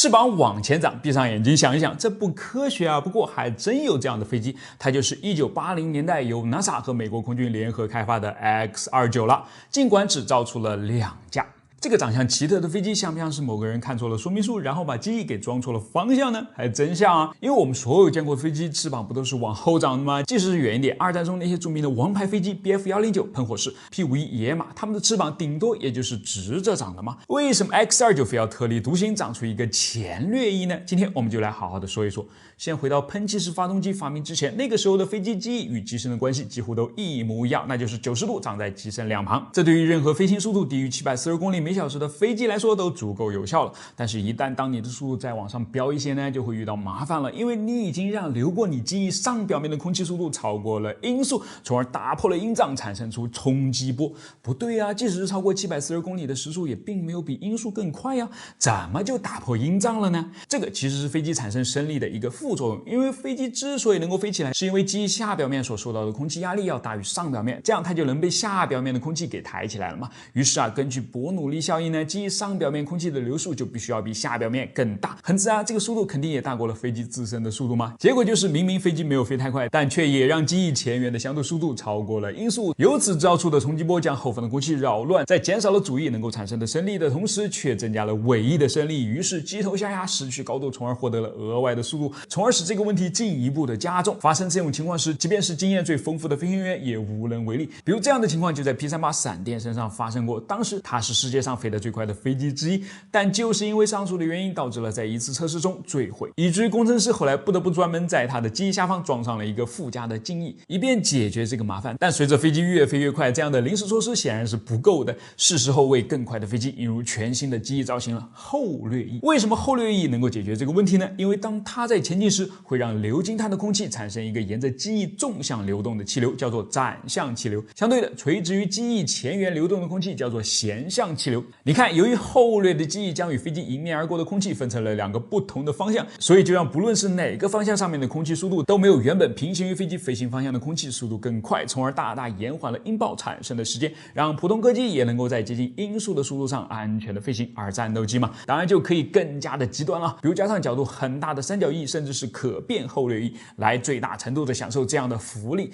翅膀往前长，闭上眼睛想一想，这不科学啊！不过还真有这样的飞机，它就是1980年代由 NASA 和美国空军联合开发的 X-29了。尽管只造出了2架。这个长相奇特的飞机像不像是某个人看错了说明书，然后把机翼给装错了方向呢？还真像啊！因为我们所有见过的飞机翅膀不都是往后长的吗？即使是远一点，二战中那些著名的王牌飞机 Bf109、喷火式、P51野马，它们的翅膀顶多也就是直着长的嘛。为什么 X-29非要特立独行，长出一个前掠翼呢？今天我们就来好好的说一说。先回到喷气式发动机发明之前，那个时候的飞机机翼与机身的关系几乎都一模一样，那就是90度长在机身两旁。这对于任何飞行速度低于742公里每小时的飞机来说都足够有效了。但是，一旦当你的速度再往上飙一些呢，就会遇到麻烦了，因为你已经让流过你机翼上表面的空气速度超过了音速，从而打破了音障，产生出冲击波。不对啊，即使是超过742公里的时速，也并没有比音速更快呀，怎么就打破音障了呢？这个其实是飞机产生升力的一个副作用，因为飞机之所以能够飞起来，是因为机翼下表面所受到的空气压力要大于上表面，这样它就能被下表面的空气给抬起来了嘛。于是啊，根据伯努利效应呢，机翼上表面空气的流速就必须要比下表面更大，很自然，这个速度肯定也大过了飞机自身的速度嘛。结果就是明明飞机没有飞太快，但却也让机翼前缘的相对速度超过了音速，由此造出的冲击波将后方的空气扰乱，在减少了主翼能够产生的升力的同时，却增加了尾翼的升力，于是机头下压，失去高度，从而获得了额外的速度，从而使这个问题进一步的加重。发生这种情况时，即便是经验最丰富的飞行员也无能为力。比如这样的情况就在 P38闪电身上发生过，当时它是世界上飞得最快的飞机之一，但就是因为上述的原因，导致了在一次测试中坠毁，以至于工程师后来不得不专门在它的机翼下方装上了一个附加的襟翼，以便解决这个麻烦。但随着飞机越飞越快，这样的临时措施显然是不够的，是时候为更快的飞机引入全新的机翼造型了——后掠翼。为什么后掠翼能够解决这个问题呢？因为当它在前进时，会让流经它的空气产生一个沿着机翼纵向流动的气流，叫做展向气流。相对的，垂直于机翼前缘流动的空气叫做弦向气流。你看，由于后掠的机翼将与飞机迎面而过的空气分成了2个不同的方向，所以就让不论是哪个方向上面的空气速度都没有原本平行于飞机飞行方向的空气速度更快，从而大大延缓了音爆产生的时间，让普通客机也能够在接近音速的速度上安全的飞行。而战斗机嘛，当然就可以更加的极端了，比如加上角度很大的三角翼，甚至是可变后掠翼，来最大程度的享受这样的福利。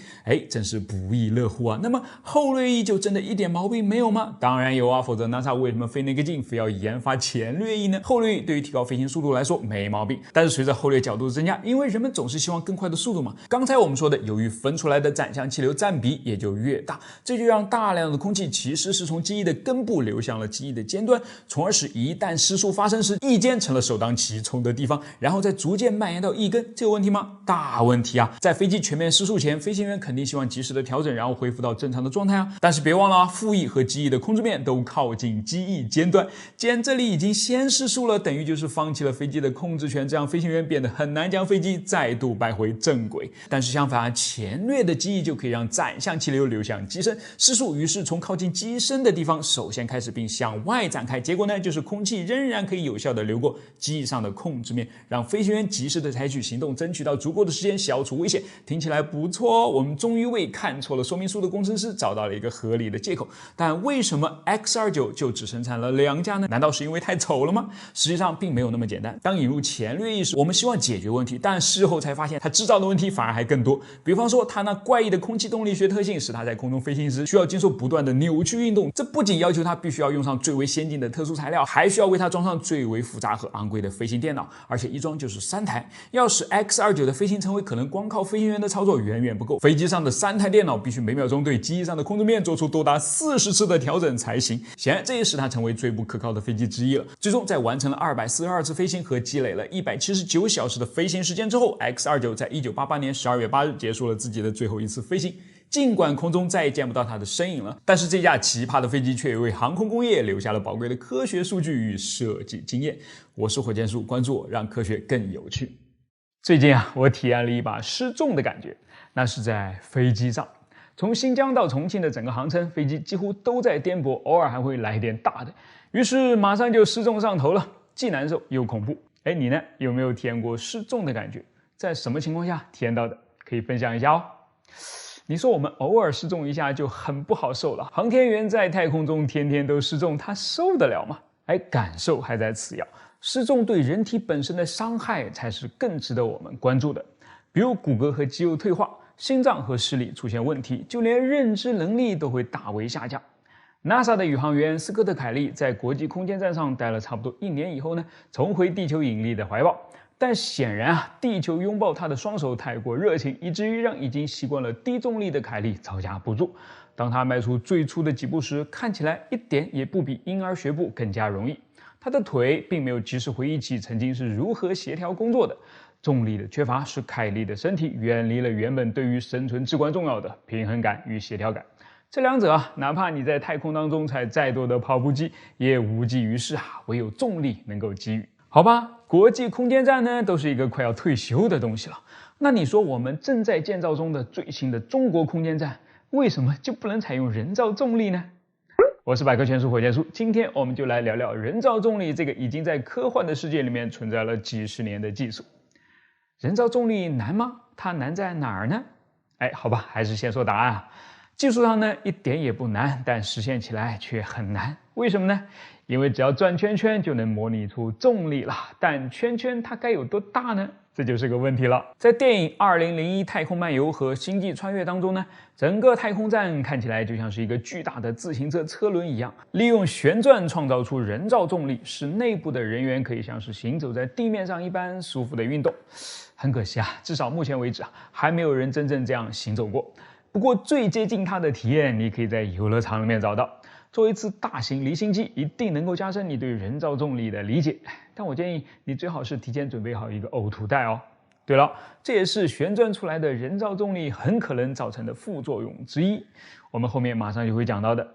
真是不亦乐乎啊！那么后掠翼就真的一点毛病没有吗？当然有啊，否则 NASA 为什么费那个劲非要研发前掠翼呢？后掠翼对于提高飞行速度来说没毛病，但是随着后掠角度的增加，因为人们总是希望更快的速度嘛。刚才我们说的，由于分出来的展向气流占比也就越大，这就让大量的空气其实是从机翼的根部流向了机翼的尖端，从而使一旦失速发生时，翼尖成了首当其冲的地方，然后再逐渐蔓延到翼根。这有问题吗？大问题啊！在飞机全面失速前，飞行员肯定希望及时的调整，然后恢复到正常的状态啊。但是别忘了，副翼和机翼的空中面都靠近机翼尖端，既然这里已经先失速了，等于就是放弃了飞机的控制权，这样飞行员变得很难将飞机再度摆回正轨。但是相反，前掠的机翼就可以让展向气流流向机身，失速于是从靠近机身的地方首先开始并向外展开，结果呢就是空气仍然可以有效的流过机翼上的控制面，让飞行员及时的采取行动，争取到足够的时间消除危险。听起来不错哦，我们终于为看错了说明书的工程师找到了一个合理的借口。但为什么 X-29 就只生产了2架呢？难道是因为太丑了吗？实际上并没有那么简单。当引入前掠翼时，我们希望解决问题，但事后才发现它制造的问题反而还更多。比方说，它那怪异的空气动力学特性使它在空中飞行时需要经受不断的扭曲运动，这不仅要求它必须要用上最为先进的特殊材料，还需要为它装上最为复杂和昂贵的飞行电脑，而且一装就是3台。要使 X-29 的飞行成为可能光靠飞行员的操作远远不够，飞机上的3台电脑必须每秒钟对机翼上的控制面做出多达40次的调整才行。显然这也使它成为最不可靠的飞机之一了。最终在完成了242次飞行和积累了179小时的飞行时间之后， X-29 在1988年12月8日结束了自己的最后一次飞行。尽管空中再也见不到它的身影了，但是这架奇葩的飞机却为航空工业留下了宝贵的科学数据与设计经验。我是火箭叔，关注我，让科学更有趣。最近我体验了一把失重的感觉，那是在飞机上。从新疆到重庆的整个航程，飞机几乎都在颠簸，偶尔还会来一点大的，于是马上就失重上头了，既难受又恐怖。你呢？有没有体验过失重的感觉？在什么情况下体验到的？可以分享一下哦。你说我们偶尔失重一下就很不好受了，航天员在太空中天天都失重，他受得了吗？感受还在次要。失重对人体本身的伤害才是更值得我们关注的，比如骨骼和肌肉退化、心脏和视力出现问题，就连认知能力都会大为下降。NASA 的宇航员斯科特·凯利在国际空间站上待了差不多1年以后呢，重回地球引力的怀抱。但显然地球拥抱他的双手太过热情，以至于让已经习惯了低重力的凯利招架不住。当他迈出最初的几步时，看起来一点也不比婴儿学步更加容易。他的腿并没有及时回忆起曾经是如何协调工作的。重力的缺乏使凯利的身体远离了原本对于生存至关重要的平衡感与协调感。这两者哪怕你在太空当中踩再多的跑步机，也无济于事唯有重力能够给予。好吧，国际空间站呢，都是一个快要退休的东西了。那你说我们正在建造中的最新的中国空间站，为什么就不能采用人造重力呢？我是百科全书火箭叔，今天我们就来聊聊人造重力这个已经在科幻的世界里面存在了几十年的技术。人造重力难吗？它难在哪儿呢？好吧，还是先说答案技术上呢一点也不难，但实现起来却很难。为什么呢？因为只要转圈圈就能模拟出重力了，但圈圈它该有多大呢？这就是个问题了。在电影《2001太空漫游》和《星际穿越》当中呢，整个太空站看起来就像是一个巨大的自行车车轮一样，利用旋转创造出人造重力，使内部的人员可以像是行走在地面上一般舒服的运动。很可惜至少目前为止还没有人真正这样行走过。不过最接近它的体验，你可以在游乐场里面找到。做一次大型离心机一定能够加深你对人造重力的理解，但我建议你最好是提前准备好一个呕吐袋哦。对了，这也是旋转出来的人造重力很可能造成的副作用之一，我们后面马上就会讲到的。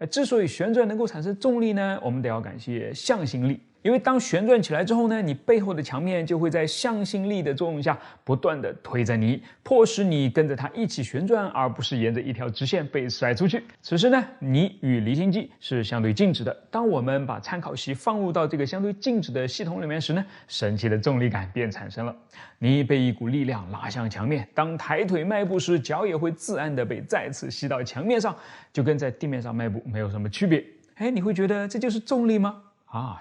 之所以旋转能够产生重力呢，我们得要感谢向心力。因为当旋转起来之后呢，你背后的墙面就会在向心力的作用下不断的推着你，迫使你跟着它一起旋转，而不是沿着一条直线被甩出去。此时呢，你与离心机是相对静止的。当我们把参考系放入到这个相对静止的系统里面时呢，神奇的重力感便产生了。你被一股力量拉向墙面，当抬腿迈步时，脚也会自然的被再次吸到墙面上，就跟在地面上迈步没有什么区别。你会觉得这就是重力吗？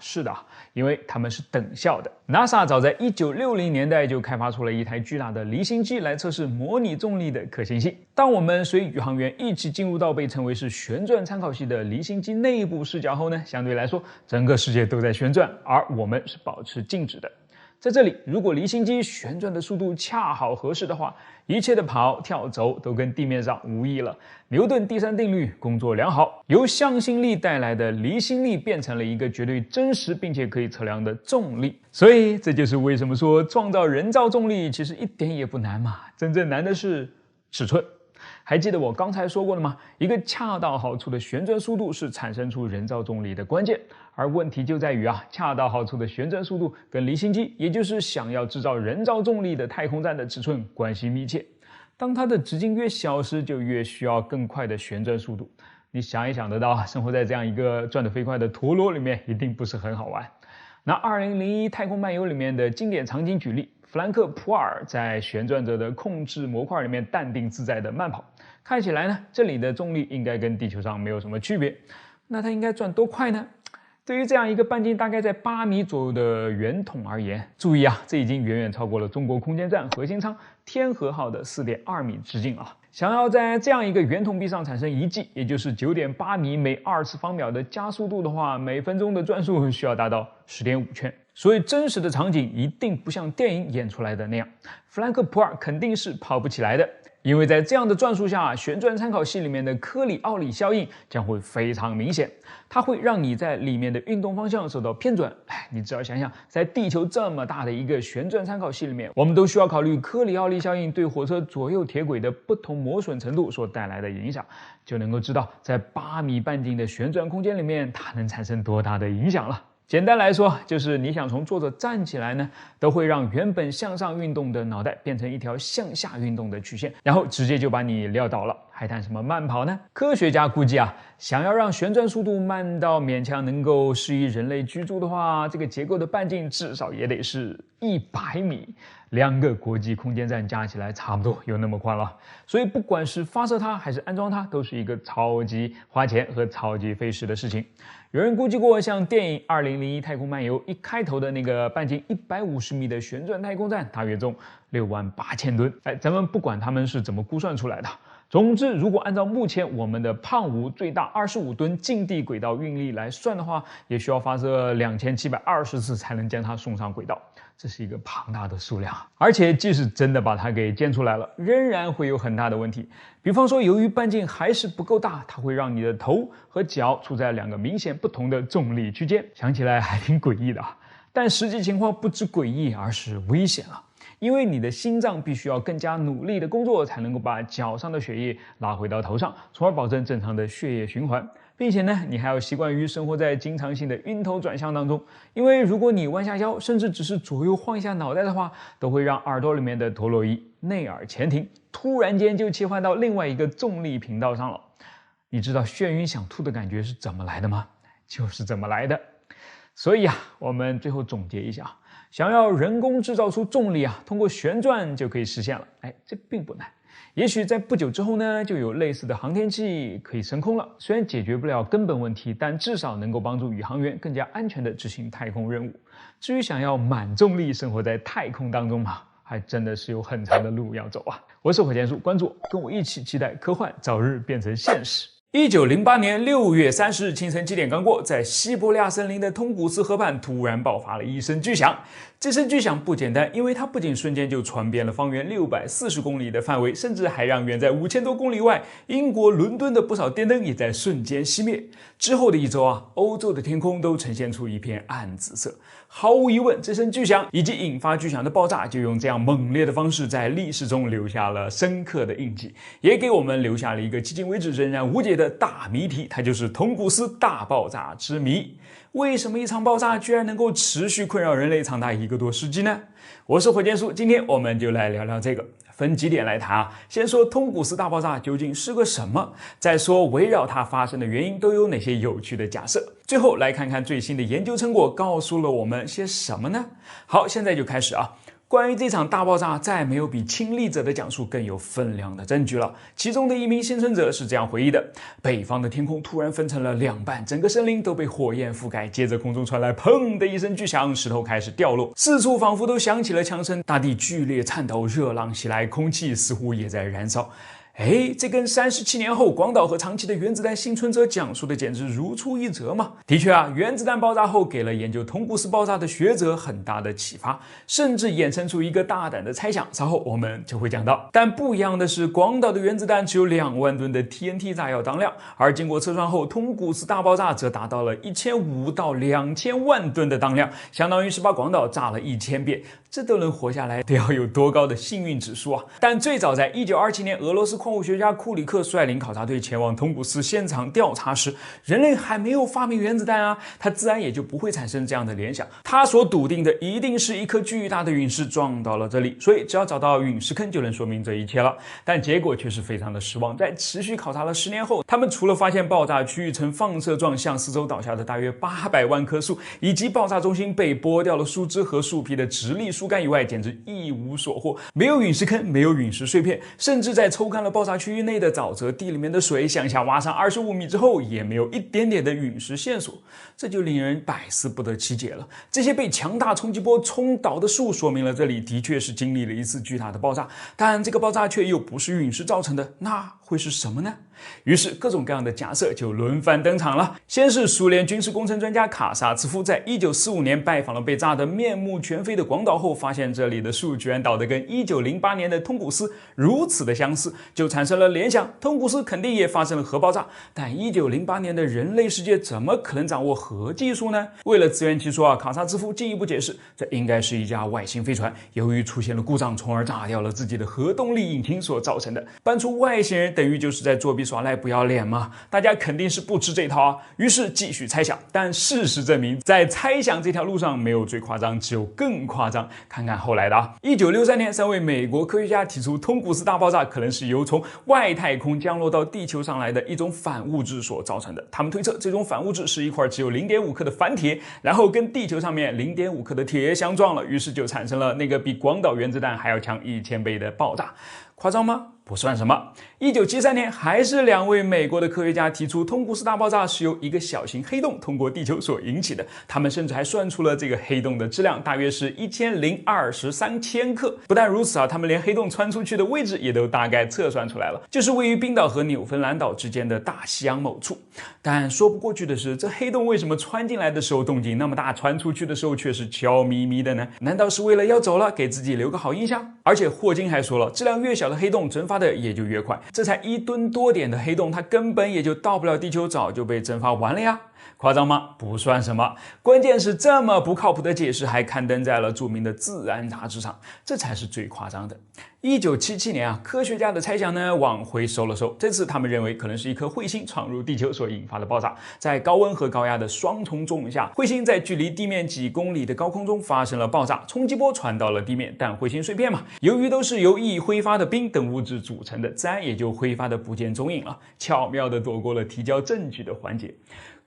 是的，因为它们是等效的。NASA 早在1960年代就开发出了一台巨大的离心机来测试模拟重力的可行性。当我们随宇航员一起进入到被称为是旋转参考系的离心机内部视角后呢，相对来说整个世界都在旋转，而我们是保持静止的。在这里，如果离心机旋转的速度恰好合适的话，一切的跑、跳、走都跟地面上无异了。牛顿第三定律工作良好，由向心力带来的离心力变成了一个绝对真实并且可以测量的重力。所以这就是为什么说创造人造重力其实一点也不难嘛，真正难的是尺寸。还记得我刚才说过了吗？一个恰到好处的旋转速度是产生出人造重力的关键，而问题就在于恰到好处的旋转速度跟离心机，也就是想要制造人造重力的太空站的尺寸关系密切。当它的直径越小时，就越需要更快的旋转速度。你想也想得到，生活在这样一个转得飞快的陀螺里面，一定不是很好玩。拿2001太空漫游里面的经典场景举例，弗兰克·普尔在旋转着的控制模块里面淡定自在的慢跑，看起来呢，这里的重力应该跟地球上没有什么区别。那它应该转多快呢？对于这样一个半径大概在8米左右的圆筒而言，注意这已经远远超过了中国空间站核心舱天和号的4.2米直径了。想要在这样一个圆筒壁上产生1 G， 也就是9.8米每2次方秒的加速度的话，每分钟的转速需要达到10.5圈。所以真实的场景一定不像电影演出来的那样，弗兰克·普尔肯定是跑不起来的。因为在这样的转速下，旋转参考系里面的科里奥里效应将会非常明显，它会让你在里面的运动方向受到偏转。你只要想想，在地球这么大的一个旋转参考系里面，我们都需要考虑科里奥里效应对火车左右铁轨的不同磨损程度所带来的影响，就能够知道在8米半径的旋转空间里面，它能产生多大的影响了。简单来说，就是你想从坐着站起来呢，都会让原本向上运动的脑袋变成一条向下运动的曲线，然后直接就把你撂倒了。还谈什么慢跑呢？科学家估计啊，想要让旋转速度慢到勉强能够适宜人类居住的话，这个结构的半径至少也得是100米，2个国际空间站加起来差不多有那么宽了。所以不管是发射它还是安装它，都是一个超级花钱和超级费时的事情。有人估计过，像电影《2001太空漫游》一开头的那个半径150米的旋转太空站，大约重68000吨。咱们不管他们是怎么估算出来的，总之，如果按照目前我们的胖五最大25吨近地轨道运力来算的话，也需要发射2720次才能将它送上轨道。这是一个庞大的数量，而且即使真的把它给建出来了，仍然会有很大的问题。比方说，由于半径还是不够大，它会让你的头和脚处在2个明显不同的重力区间，想起来还挺诡异的。但实际情况不止诡异，而是危险了。因为你的心脏必须要更加努力的工作，才能够把脚上的血液拉回到头上，从而保证正常的血液循环。并且呢，你还要习惯于生活在经常性的晕头转向当中，因为如果你弯下腰，甚至只是左右晃一下脑袋的话，都会让耳朵里面的陀螺仪内耳前庭突然间就切换到另外一个重力频道上了。你知道眩晕想吐的感觉是怎么来的吗？就是这么来的。所以啊，我们最后总结一下，想要人工制造出重力啊，通过旋转就可以实现了。这并不难。也许在不久之后呢，就有类似的航天器可以升空了。虽然解决不了根本问题，但至少能够帮助宇航员更加安全地执行太空任务。至于想要满重力生活在太空当中嘛，还真的是有很长的路要走啊。我是火箭叔，关注我，跟我一起期待科幻早日变成现实。1908年6月30日清晨7点刚过，在西伯利亚森林的通古斯河畔突然爆发了一声巨响。这声巨响不简单，因为它不仅瞬间就传遍了方圆640公里的范围，甚至还让远在5000多公里外英国伦敦的不少电灯也在瞬间熄灭。之后的一周啊，欧洲的天空都呈现出一片暗紫色。毫无疑问，这声巨响以及引发巨响的爆炸，就用这样猛烈的方式在历史中留下了深刻的印记，也给我们留下了一个迄今为止仍然无解的大谜题，它就是通古斯大爆炸之谜。为什么一场爆炸居然能够持续困扰人类长达1个多世纪呢？我是火箭叔，今天我们就来聊聊这个，分几点来谈啊。先说通古斯大爆炸究竟是个什么，再说围绕它发生的原因都有哪些有趣的假设，最后来看看最新的研究成果告诉了我们些什么呢？好，现在就开始啊。关于这场大爆炸，再没有比亲历者的讲述更有分量的证据了。其中的一名幸存者是这样回忆的：北方的天空突然分成了2半，整个森林都被火焰覆盖，接着空中传来砰的一声巨响，石头开始掉落，四处仿佛都响起了枪声，大地剧烈颤抖，热浪袭来，空气似乎也在燃烧。这跟37年后广岛和长崎的原子弹幸存者讲述的简直如出一辙嘛！的确啊，原子弹爆炸后给了研究通古斯爆炸的学者很大的启发，甚至衍生出一个大胆的猜想，稍后我们就会讲到。但不一样的是，广岛的原子弹只有2万吨的 TNT 炸药当量，而经过测算后，通古斯大爆炸则达到了1500到2000万吨的当量，相当于是把广岛炸了1000遍。这都能活下来，得要有多高的幸运指数啊！但最早在1927年，俄罗斯矿物学家库里克率领考察队前往通古斯现场调查时，人类还没有发明原子弹啊，他自然也就不会产生这样的联想。他所笃定的一定是一颗巨大的陨石撞到了这里，所以只要找到陨石坑就能说明这一切了。但结果却是非常的失望，在持续考察了10年后，他们除了发现爆炸区域呈放射状向四周倒下的大约800万棵树，以及爆炸中心被剥掉了树枝和树皮的直立树干以外，简直一无所获。没有陨石坑，没有陨石碎片，甚至在抽干了爆炸区域内的沼泽地里面的水向下挖上25米之后，也没有一点点的陨石线索。这就令人百思不得其解了。这些被强大冲击波冲倒的树，说明了这里的确是经历了一次巨大的爆炸，但这个爆炸却又不是陨石造成的，那会是什么呢？于是各种各样的假设就轮番登场了。先是苏联军事工程专家卡萨茨夫在1945年拜访了被炸得面目全非的广岛后，发现这里的树居然倒得跟1908年的通古斯如此的相似，就产生了联想，通古斯肯定也发生了核爆炸。但1908年的人类世界怎么可能掌握核技术呢？为了自圆其说啊，卡萨茨夫进一步解释，这应该是一架外星飞船由于出现了故障，从而炸掉了自己的核动力引擎所造成的。搬出外星人等于就是在作弊耍赖不要脸吗？大家肯定是不吃这套啊。于是继续猜想，但事实证明，在猜想这条路上没有最夸张，只有更夸张。看看后来的啊，1963年，3位美国科学家提出通古斯大爆炸可能是由从外太空降落到地球上来的一种反物质所造成的。他们推测这种反物质是一块只有0.5克的反铁，然后跟地球上面0.5克的铁相撞了，于是就产生了那个比广岛原子弹还要强1000倍的爆炸。夸张吗？不算什么。1973年，还是2位美国的科学家提出通古斯大爆炸是由一个小型黑洞通过地球所引起的。他们甚至还算出了这个黑洞的质量，大约是1023千克。不但如此啊，他们连黑洞穿出去的位置也都大概测算出来了，就是位于冰岛和纽芬兰岛之间的大西洋某处。但说不过去的是，这黑洞为什么穿进来的时候动静那么大，穿出去的时候却是悄咪咪的呢？难道是为了要走了，给自己留个好印象？而且霍金还说了，质量越小的黑洞蒸发的也就越快，这才1吨多点的黑洞，它根本也就到不了地球，早就被蒸发完了呀。夸张吗？不算什么。关键是这么不靠谱的解释还刊登在了著名的《自然》杂志上，这才是最夸张的。1977年啊，科学家的猜想呢往回收了收，这次他们认为可能是一颗彗星闯入地球所引发的爆炸，在高温和高压的双重作用下，彗星在距离地面几公里的高空中发生了爆炸，冲击波传到了地面，但彗星碎片嘛，由于都是由易挥发的冰等物质组成的，自然也就挥发的不见踪影了，巧妙地躲过了提交证据的环节。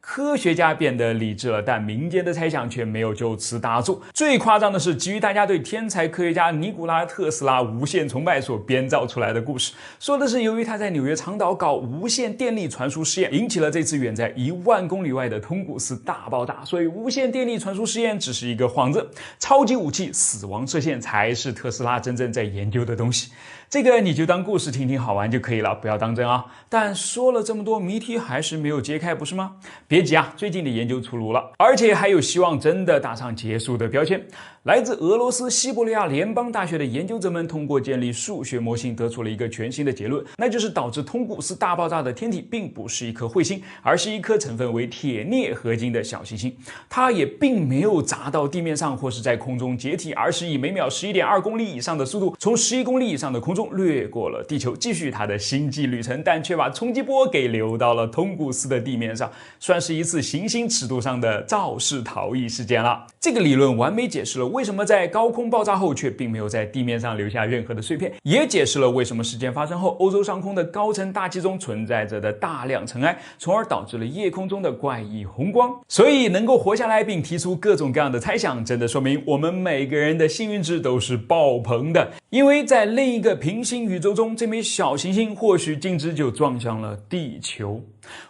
科学家变得理智了，但民间的猜想却没有就此打住。最夸张的是，基于大家对天才科学家尼古拉·特斯拉无限崇拜所编造出来的故事，说的是由于他在纽约长岛搞无线电力传输试验，引起了这次远在10000公里外的通古斯大爆炸，所以无线电力传输试验只是一个幌子，超级武器死亡射线才是特斯拉真正在研究的东西。这个你就当故事听听好玩就可以了，不要当真啊。但说了这么多，谜题还是没有揭开，不是吗？别急啊，最近的研究出炉了，而且还有希望真的打上结束的标签。来自俄罗斯西伯利亚联邦大学的研究者们通过建立数学模型，得出了一个全新的结论，那就是导致通古斯大爆炸的天体并不是一颗彗星，而是一颗成分为铁镍合金的小行星。它也并没有砸到地面上或是在空中解体，而是以每秒11.2公里以上的速度，从11公里以上的空中掠过了地球，继续它的星际旅程，但却把冲击波给流到了通古斯的地面上，算是一次行星尺度上的肇事逃逸事件了。这个理论完美解释了为什么在高空爆炸后却并没有在地面上留下任何的碎片，也解释了为什么事件发生后欧洲上空的高层大气中存在着的大量尘埃，从而导致了夜空中的怪异红光。所以能够活下来并提出各种各样的猜想，真的说明我们每个人的幸运值都是爆棚的，因为在另一个平行宇宙中，这枚小行星或许径直就撞向了地球。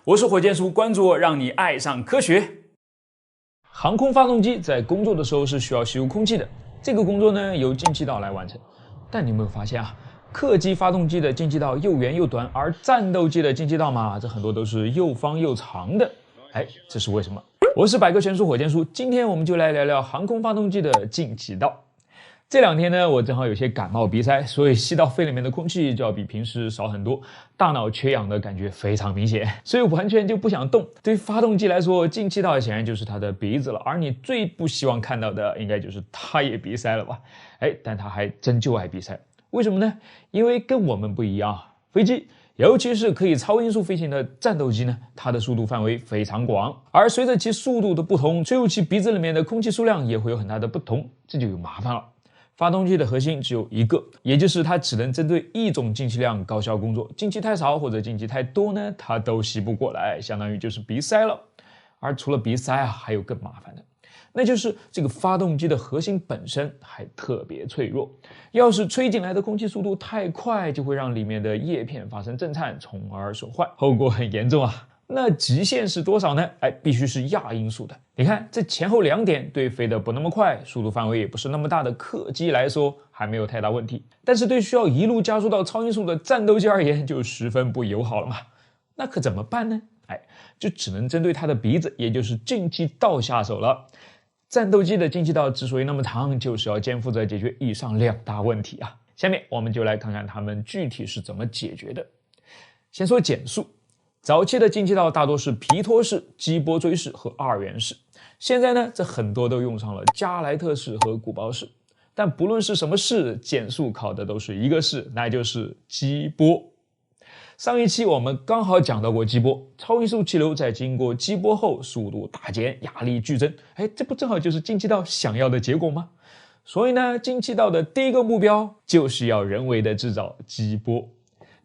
我是火箭叔，关注我，让你爱上科学。航空发动机在工作的时候是需要吸入空气的，这个工作呢由进气道来完成。但你有没有发现啊，客机发动机的进气道又圆又短，而战斗机的进气道嘛，这很多都是又方又长的。这是为什么？我是百科全书火箭叔，今天我们就来聊聊航空发动机的进气道。这2天呢，我正好有些感冒鼻塞，所以吸到肺里面的空气就要比平时少很多，大脑缺氧的感觉非常明显，所以完全就不想动。对于发动机来说，进气道显然就是它的鼻子了，而你最不希望看到的应该就是它也鼻塞了吧？但它还真就爱鼻塞，为什么呢？因为跟我们不一样，飞机尤其是可以超音速飞行的战斗机呢，它的速度范围非常广，而随着其速度的不同，吹入其鼻子里面的空气数量也会有很大的不同，这就有麻烦了。发动机的核心只有一个，也就是它只能针对一种进气量高效工作，进气太少或者进气太多呢，它都吸不过来，相当于就是鼻塞了。而除了鼻塞啊，还有更麻烦的，那就是这个发动机的核心本身还特别脆弱，要是吹进来的空气速度太快，就会让里面的叶片发生震颤，从而损坏，后果很严重啊。那极限是多少呢？必须是亚音速的。你看这前后2点，对飞得不那么快，速度范围也不是那么大的客机来说还没有太大问题，但是对需要一路加速到超音速的战斗机而言就十分不友好了嘛。那可怎么办呢？就只能针对它的鼻子，也就是进气道下手了。战斗机的进气道之所以那么长，就是要肩负着解决以上2大问题啊。下面我们就来看看它们具体是怎么解决的。先说减速。早期的进气道大多是皮托式、激波锥式和2元式，现在呢，这很多都用上了加莱特式和鼓包式。但不论是什么式，减速考的都是一个式，那就是激波。上一期我们刚好讲到过激波，超音速气流在经过激波后速度大减，压力剧增，这不正好就是进气道想要的结果吗？所以呢，进气道的第一个目标就是要人为的制造激波。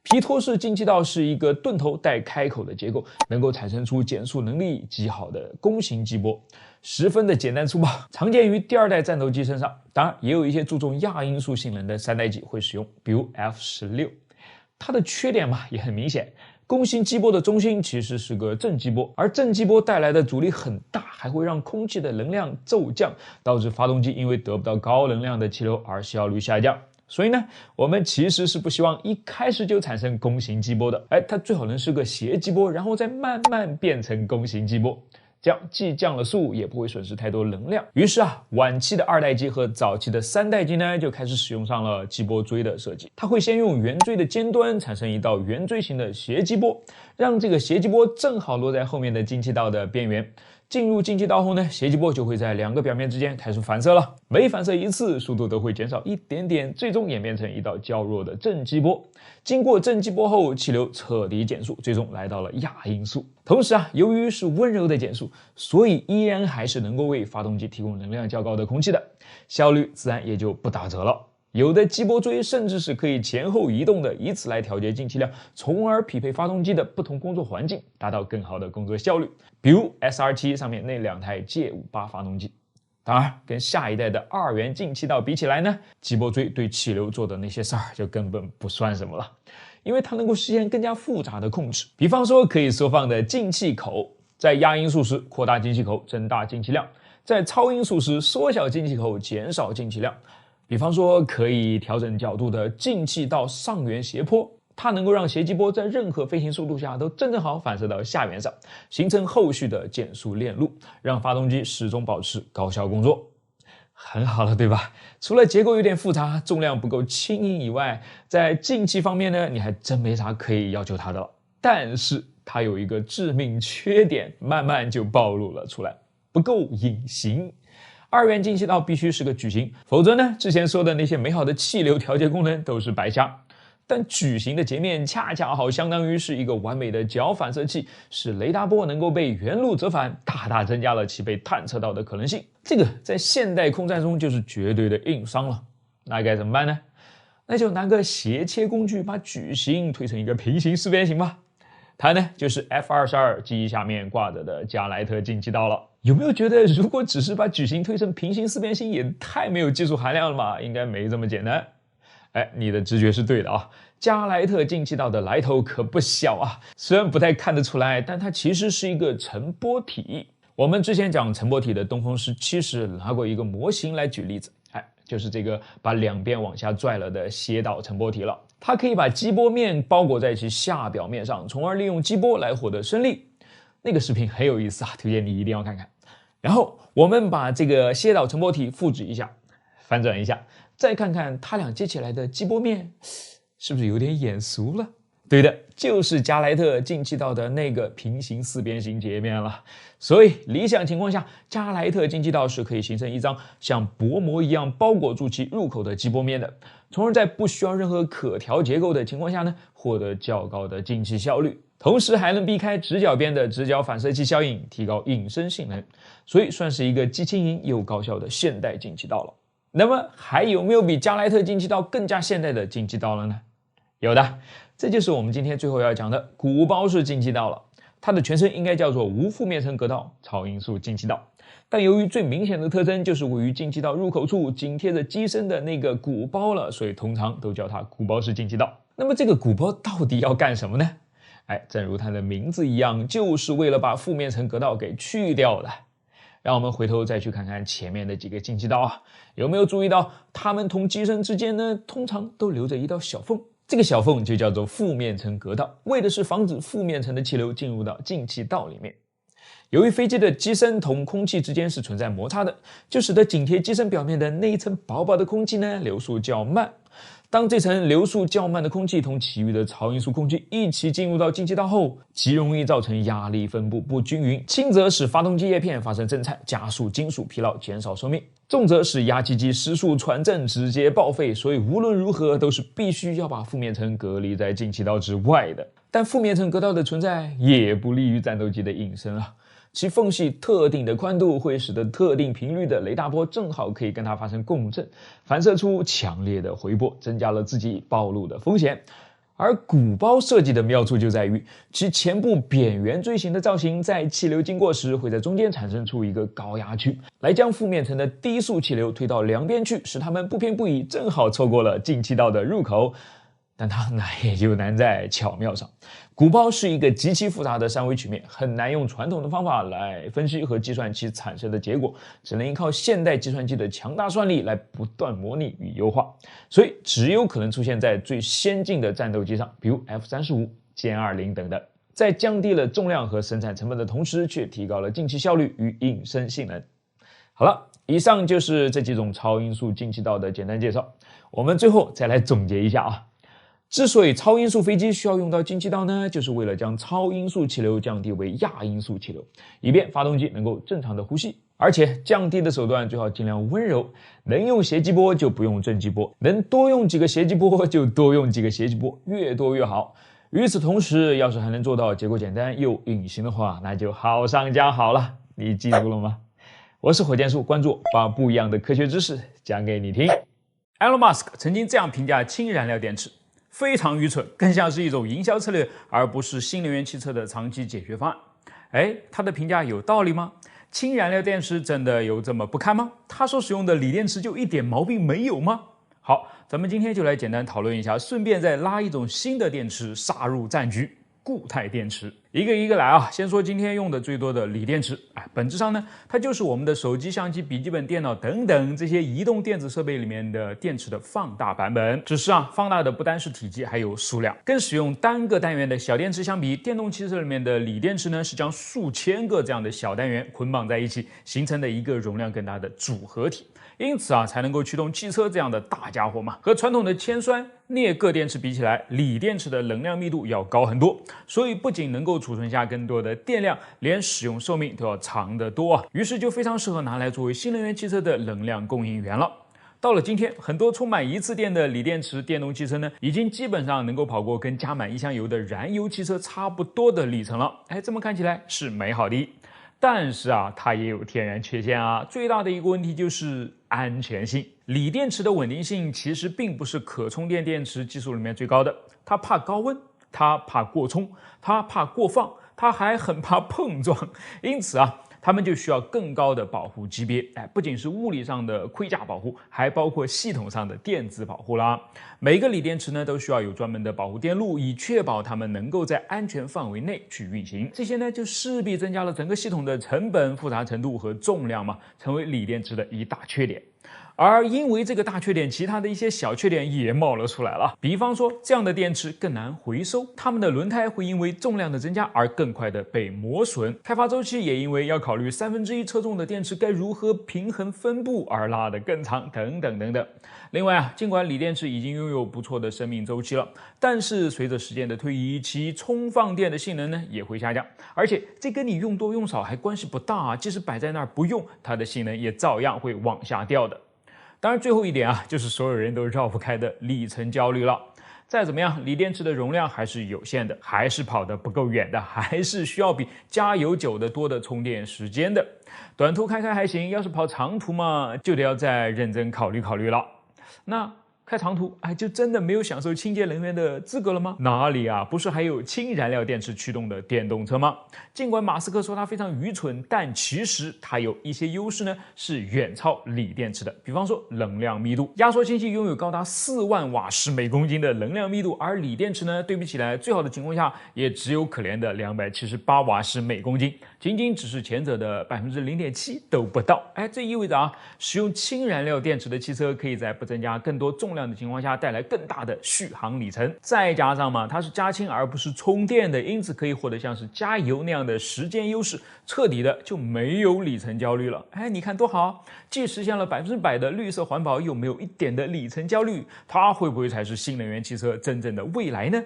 皮托式进气道是一个盾头带开口的结构，能够产生出减速能力极好的弓形激波，十分的简单粗暴，常见于第二代战斗机身上。当然，也有一些注重亚音速性能的三代机会使用，比如 F-16。它的缺点嘛也很明显，弓形激波的中心其实是个正激波，而正激波带来的阻力很大，还会让空气的能量骤降，导致发动机因为得不到高能量的气流而效率下降。所以呢，我们其实是不希望一开始就产生弓形激波的，它最好能是个斜激波，然后再慢慢变成弓形激波。这样既降了速，也不会损失太多能量。于是晚期的二代机和早期的三代机呢，就开始使用上了激波锥的设计。它会先用圆锥的尖端产生一道圆锥形的斜激波，让这个斜激波正好落在后面的进气道的边缘。进入进气道后呢，斜激波就会在两个表面之间开始反射了，每反射一次，速度都会减少一点点，最终演变成一道较弱的正激波。经过正激波后，气流彻底减速，最终来到了亚音速。同时由于是温柔的减速，所以依然还是能够为发动机提供能量较高的空气的，效率自然也就不打折了。有的激波锥甚至是可以前后移动的，以此来调节进气量，从而匹配发动机的不同工作环境，达到更好的工作效率。比如 SR7 上面那两台 J58 发动机。当然，跟下一代的二元进气道比起来呢，激波锥对气流做的那些事儿就根本不算什么了，因为它能够实现更加复杂的控制。比方说可以缩放的进气口，在亚音速时扩大进气口，增大进气量；在超音速时缩小进气口，减少进气量。比方说可以调整角度的进气道上缘斜坡，它能够让斜激波在任何飞行速度下都正好反射到下缘上，形成后续的减速链路，让发动机始终保持高效工作。很好了，对吧？除了结构有点复杂，重量不够轻盈以外，在进气方面呢，你还真没啥可以要求它的了。但是它有一个致命缺点，慢慢就暴露了出来，不够隐形。二元进气道必须是个矩形，否则呢，之前说的那些美好的气流调节功能都是白瞎。但矩形的截面恰恰好相当于是一个完美的角反射器，使雷达波能够被原路折返，大大增加了其被探测到的可能性。这个在现代空战中就是绝对的硬伤了。那该怎么办呢？那就拿个斜切工具把矩形推成一个平行四边形吧。它呢就是 F-22 机下面挂着的加莱特进气道了。有没有觉得如果只是把矩形推成平行四边形也太没有技术含量了嘛？应该没这么简单。你的直觉是对的啊，加莱特进气道的来头可不小啊。虽然不太看得出来，但它其实是一个沉波体。我们之前讲沉波体的东风17时拿过一个模型来举例子，就是这个把两边往下拽了的斜导沉波体了。它可以把激波面包裹在其下表面上，从而利用激波来获得升力。那个视频很有意思推荐你一定要看看。然后我们把这个斜导沉波体复制一下，反转一下，再看看它俩接起来的激波面，是不是有点眼熟了？对的，就是加莱特进气道的那个平行四边形截面了。所以理想情况下，加莱特进气道是可以形成一张像薄膜一样包裹住其入口的激波面的，从而在不需要任何可调结构的情况下呢，获得较高的进气效率，同时还能避开直角边的直角反射器效应，提高隐身性能，所以算是一个既轻盈又高效的现代进气道了。那么还有没有比加莱特进气道更加现代的进气道了呢？有的，这就是我们今天最后要讲的鼓包式进气道了。它的全称应该叫做无负面层隔道超音速进气道，但由于最明显的特征就是位于进气道入口处紧贴着机身的那个鼓包了，所以通常都叫它鼓包式进气道。那么这个鼓包到底要干什么呢？正如它的名字一样，就是为了把负面层隔道给去掉的。让我们回头再去看看前面的几个进气道有没有注意到它们同机身之间呢，通常都留着一道小缝，这个小缝就叫做负面层隔道，为的是防止负面层的气流进入到进气道里面。由于飞机的机身同空气之间是存在摩擦的，就使得紧贴机身表面的那一层薄薄的空气呢，流速较慢。当这层流速较慢的空气同其余的超音速空气一起进入到进气道后，极容易造成压力分布不均匀，轻则使发动机叶片发生震颤，加速金属疲劳，减少寿命；重则使压机机失速传震直接报废，所以无论如何都是必须要把负面层隔离在进气道之外的。但负面层隔道的存在也不利于战斗机的隐身啊，其缝隙特定的宽度会使得特定频率的雷达波正好可以跟它发生共振，反射出强烈的回波，增加了自己暴露的风险。而鼓包设计的妙处就在于，其前部扁圆锥形的造型在气流经过时会在中间产生出一个高压区，来将负面层的低速气流推到两边去，使它们不偏不倚，正好错过了进气道的入口。但它难也就难在巧妙上，鼓包是一个极其复杂的三维曲面，很难用传统的方法来分析和计算其产生的结果，只能依靠现代计算机的强大算力来不断模拟与优化，所以只有可能出现在最先进的战斗机上，比如 F-35、歼20等等，在降低了重量和生产成本的同时，却提高了进气效率与隐身性能。好了，以上就是这几种超音速进气道的简单介绍，我们最后再来总结一下啊。之所以超音速飞机需要用到进气道呢，就是为了将超音速气流降低为亚音速气流，以便发动机能够正常的呼吸。而且降低的手段最好尽量温柔，能用斜击波就不用正击波，能多用几个斜击波就多用几个斜击波，越多越好。与此同时，要是还能做到结构简单又隐形的话，那就好上加好了。你记住了吗？我是火箭叔，关注我，把不一样的科学知识讲给你听。Elon Musk 曾经这样评价氢燃料电池：非常愚蠢，更像是一种营销策略，而不是新能源汽车的长期解决方案。哎，他的评价有道理吗？氢燃料电池真的有这么不堪吗？他所使用的锂电池就一点毛病没有吗？好，咱们今天就来简单讨论一下，顺便再拉一种新的电池杀入战局。固态电池，一个一个来啊！先说今天用的最多的锂电池，本质上呢，它就是我们的手机、相机、笔记本电脑等等这些移动电子设备里面的电池的放大版本。只是放大的不单是体积，还有数量。跟使用单个单元的小电池相比，电动汽车里面的锂电池呢，是将数千个这样的小单元捆绑在一起，形成的一个容量更大的组合体。因此才能够驱动汽车这样的大家伙嘛。和传统的铅酸镍铬电池比起来，锂电池的能量密度要高很多，所以不仅能够储存下更多的电量，连使用寿命都要长得多于是就非常适合拿来作为新能源汽车的能量供应源了。到了今天，很多充满一次电的锂电池电动汽车呢，已经基本上能够跑过跟加满一箱油的燃油汽车差不多的里程了。这么看起来是美好的。但是它也有天然缺陷最大的一个问题就是安全性。锂电池的稳定性其实并不是可充电电池技术里面最高的，它怕高温，它怕过充，它怕过放，它还很怕碰撞。因此它们就需要更高的保护级别，不仅是物理上的盔甲保护，还包括系统上的电子保护啦。每个锂电池呢都需要有专门的保护电路，以确保它们能够在安全范围内去运行。这些呢就势必增加了整个系统的成本、复杂程度和重量嘛，成为锂电池的一大缺点。而因为这个大缺点，其他的一些小缺点也冒了出来了。比方说，这样的电池更难回收，它们的轮胎会因为重量的增加而更快的被磨损，开发周期也因为要考虑1/3车重的电池该如何平衡分布而拉得更长，等等等等。另外尽管锂电池已经拥有不错的生命周期了，但是随着时间的推移，其充放电的性能呢也会下降，而且这跟你用多用少还关系不大即使摆在那儿不用，它的性能也照样会往下掉的。当然最后一点就是所有人都绕不开的里程焦虑了。再怎么样，锂电池的容量还是有限的，还是跑得不够远的，还是需要比加油久得多的充电时间的。短途开开还行，要是跑长途嘛，就得要再认真考虑考虑了。那开长途就真的没有享受清洁能源的资格了吗？哪里不是还有氢燃料电池驱动的电动车吗？尽管马斯克说它非常愚蠢，但其实它有一些优势呢，是远超锂电池的。比方说能量密度，压缩氢气拥有高达4万瓦时每公斤的能量密度，而锂电池呢，对比起来，最好的情况下也只有可怜的278瓦时每公斤，仅仅只是前者的0.7%都不到。这意味着使用氢燃料电池的汽车可以在不增加更多重量的情况下带来更大的续航里程，再加上它是加氢而不是充电的，因此可以获得像是加油那样的时间优势，彻底的就没有里程焦虑了。你看多好，既实现了100%的绿色环保，又没有一点的里程焦虑，它会不会才是新能源汽车真正的未来呢？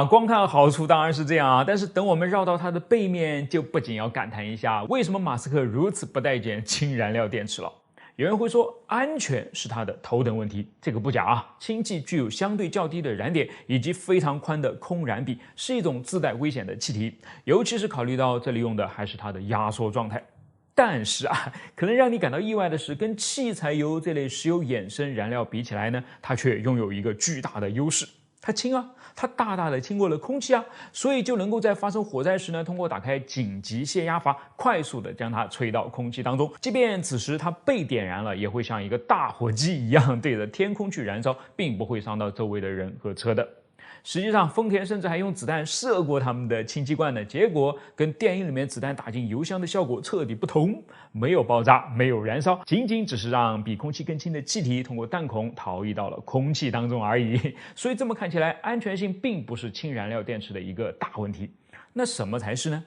光看好处当然是这样但是等我们绕到它的背面，就不仅要感叹一下为什么马斯克如此不待见氢燃料电池了。有人会说，安全是它的头等问题，这个不假啊。氢气具有相对较低的燃点以及非常宽的空燃比，是一种自带危险的气体，尤其是考虑到这里用的还是它的压缩状态。但是啊，可能让你感到意外的是，跟汽柴油这类石油衍生燃料比起来呢，它却拥有一个巨大的优势。它轻啊，它大大的轻过了空气啊，所以就能够在发生火灾时呢，通过打开紧急泄压阀，快速的将它吹到空气当中。即便此时它被点燃了，也会像一个大火机一样对着天空去燃烧，并不会伤到周围的人和车的。实际上，丰田甚至还用子弹射过他们的氢气罐呢，结果跟电影里面子弹打进油箱的效果彻底不同，没有爆炸，没有燃烧，仅仅只是让比空气更轻的气体通过弹孔逃逸到了空气当中而已。所以这么看起来，安全性并不是氢燃料电池的一个大问题。那什么才是呢？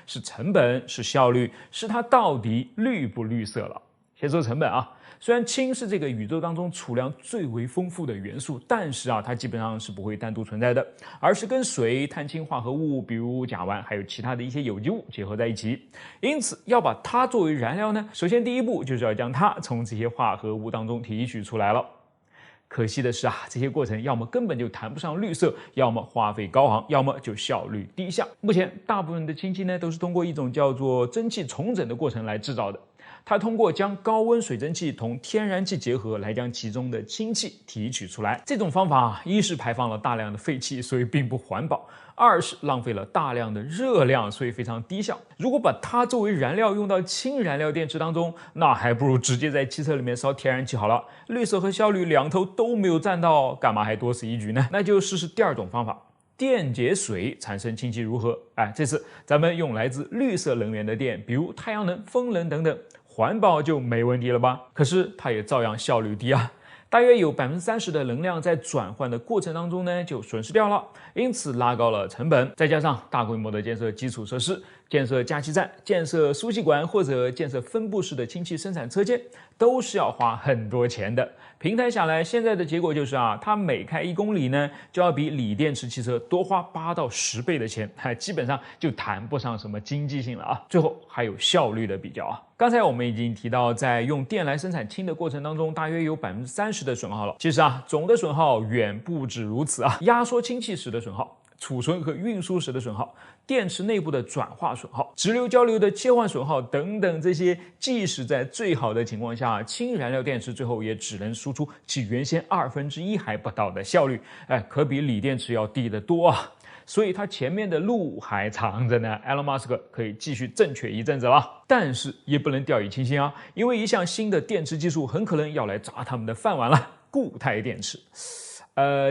是成本，是效率，是它到底绿不绿色了。先说成本啊，虽然氢是这个宇宙当中储量最为丰富的元素，但是啊，它基本上是不会单独存在的，而是跟水、碳氢化合物，比如甲烷，还有其他的一些有机物结合在一起。因此，要把它作为燃料呢，首先第一步就是要将它从这些化合物当中提取出来了。可惜的是啊，这些过程要么根本就谈不上绿色，要么花费高昂，要么就效率低下。目前大部分的氢气呢，都是通过一种叫做蒸汽重整的过程来制造的。它通过将高温水蒸气同天然气结合来将其中的氢气提取出来。这种方法一是排放了大量的废气，所以并不环保；二是浪费了大量的热量，所以非常低效。如果把它作为燃料用到氢燃料电池当中，那还不如直接在汽车里面烧天然气好了。绿色和效率两头都没有占到，干嘛还多此一举呢？那就试试第二种方法。电解水产生氢气如何？这次咱们用来自绿色能源的电，比如太阳能、风能等等，环保就没问题了吧？可是它也照样效率低啊。大约有30%的能量在转换的过程当中呢就损失掉了，因此拉高了成本。再加上大规模的建设基础设施、建设加气站、建设输气管或者建设分布式的氢气生产车间，都是要花很多钱的。平摊下来，现在的结果就是它每开1公里呢，就要比锂电池汽车多花8到10倍的钱，基本上就谈不上什么经济性了啊。最后还有效率的比较啊。刚才我们已经提到，在用电来生产氢的过程当中，大约有30%的损耗了。其实总的损耗远不止如此啊。压缩氢气时的损耗、储存和运输时的损耗、电池内部的转化损耗、直流交流的切换损耗等等，这些即使在最好的情况下，氢燃料电池最后也只能输出其原先1/2还不到的效率，可比锂电池要低得多啊。所以它前面的路还长着呢 ，Elon Musk 可以继续正确一阵子了。但是也不能掉以轻心啊，因为一项新的电池技术很可能要来砸他们的饭碗了——固态电池。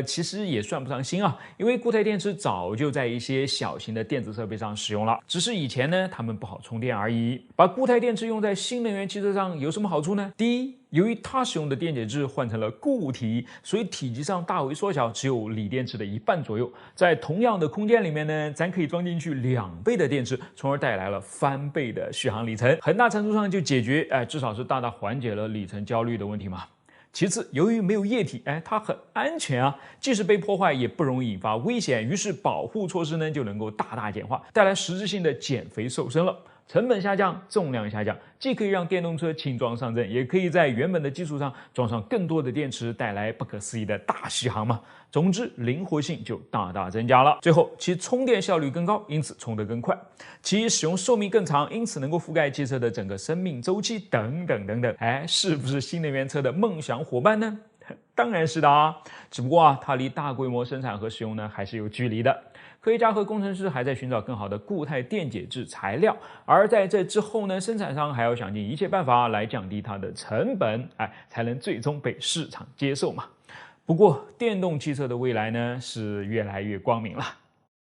其实也算不上新啊，因为固态电池早就在一些小型的电子设备上使用了，只是以前呢它们不好充电而已。把固态电池用在新能源汽车上有什么好处呢？第一，由于它使用的电解质换成了固体，所以体积上大为缩小，只有锂电池的1半左右。在同样的空间里面呢，咱可以装进去2倍的电池，从而带来了翻倍的续航里程，很大程度上就解决，至少是大大缓解了里程焦虑的问题嘛。其次，由于没有液体，它很安全啊，即使被破坏也不容易引发危险，于是保护措施呢就能够大大简化，带来实质性的减肥瘦身了。成本下降，重量下降，既可以让电动车轻装上阵，也可以在原本的基础上装上更多的电池，带来不可思议的大续航嘛。总之，灵活性就大大增加了。最后，其充电效率更高，因此充得更快；其使用寿命更长，因此能够覆盖汽车的整个生命周期等等等等。是不是新能源车的梦想伙伴呢？当然是的啊，只不过它离大规模生产和使用呢还是有距离的。科学家和工程师还在寻找更好的固态电解质材料，而在这之后呢，生产商还要想尽一切办法来降低它的成本，才能最终被市场接受嘛。不过，电动汽车的未来呢是越来越光明了。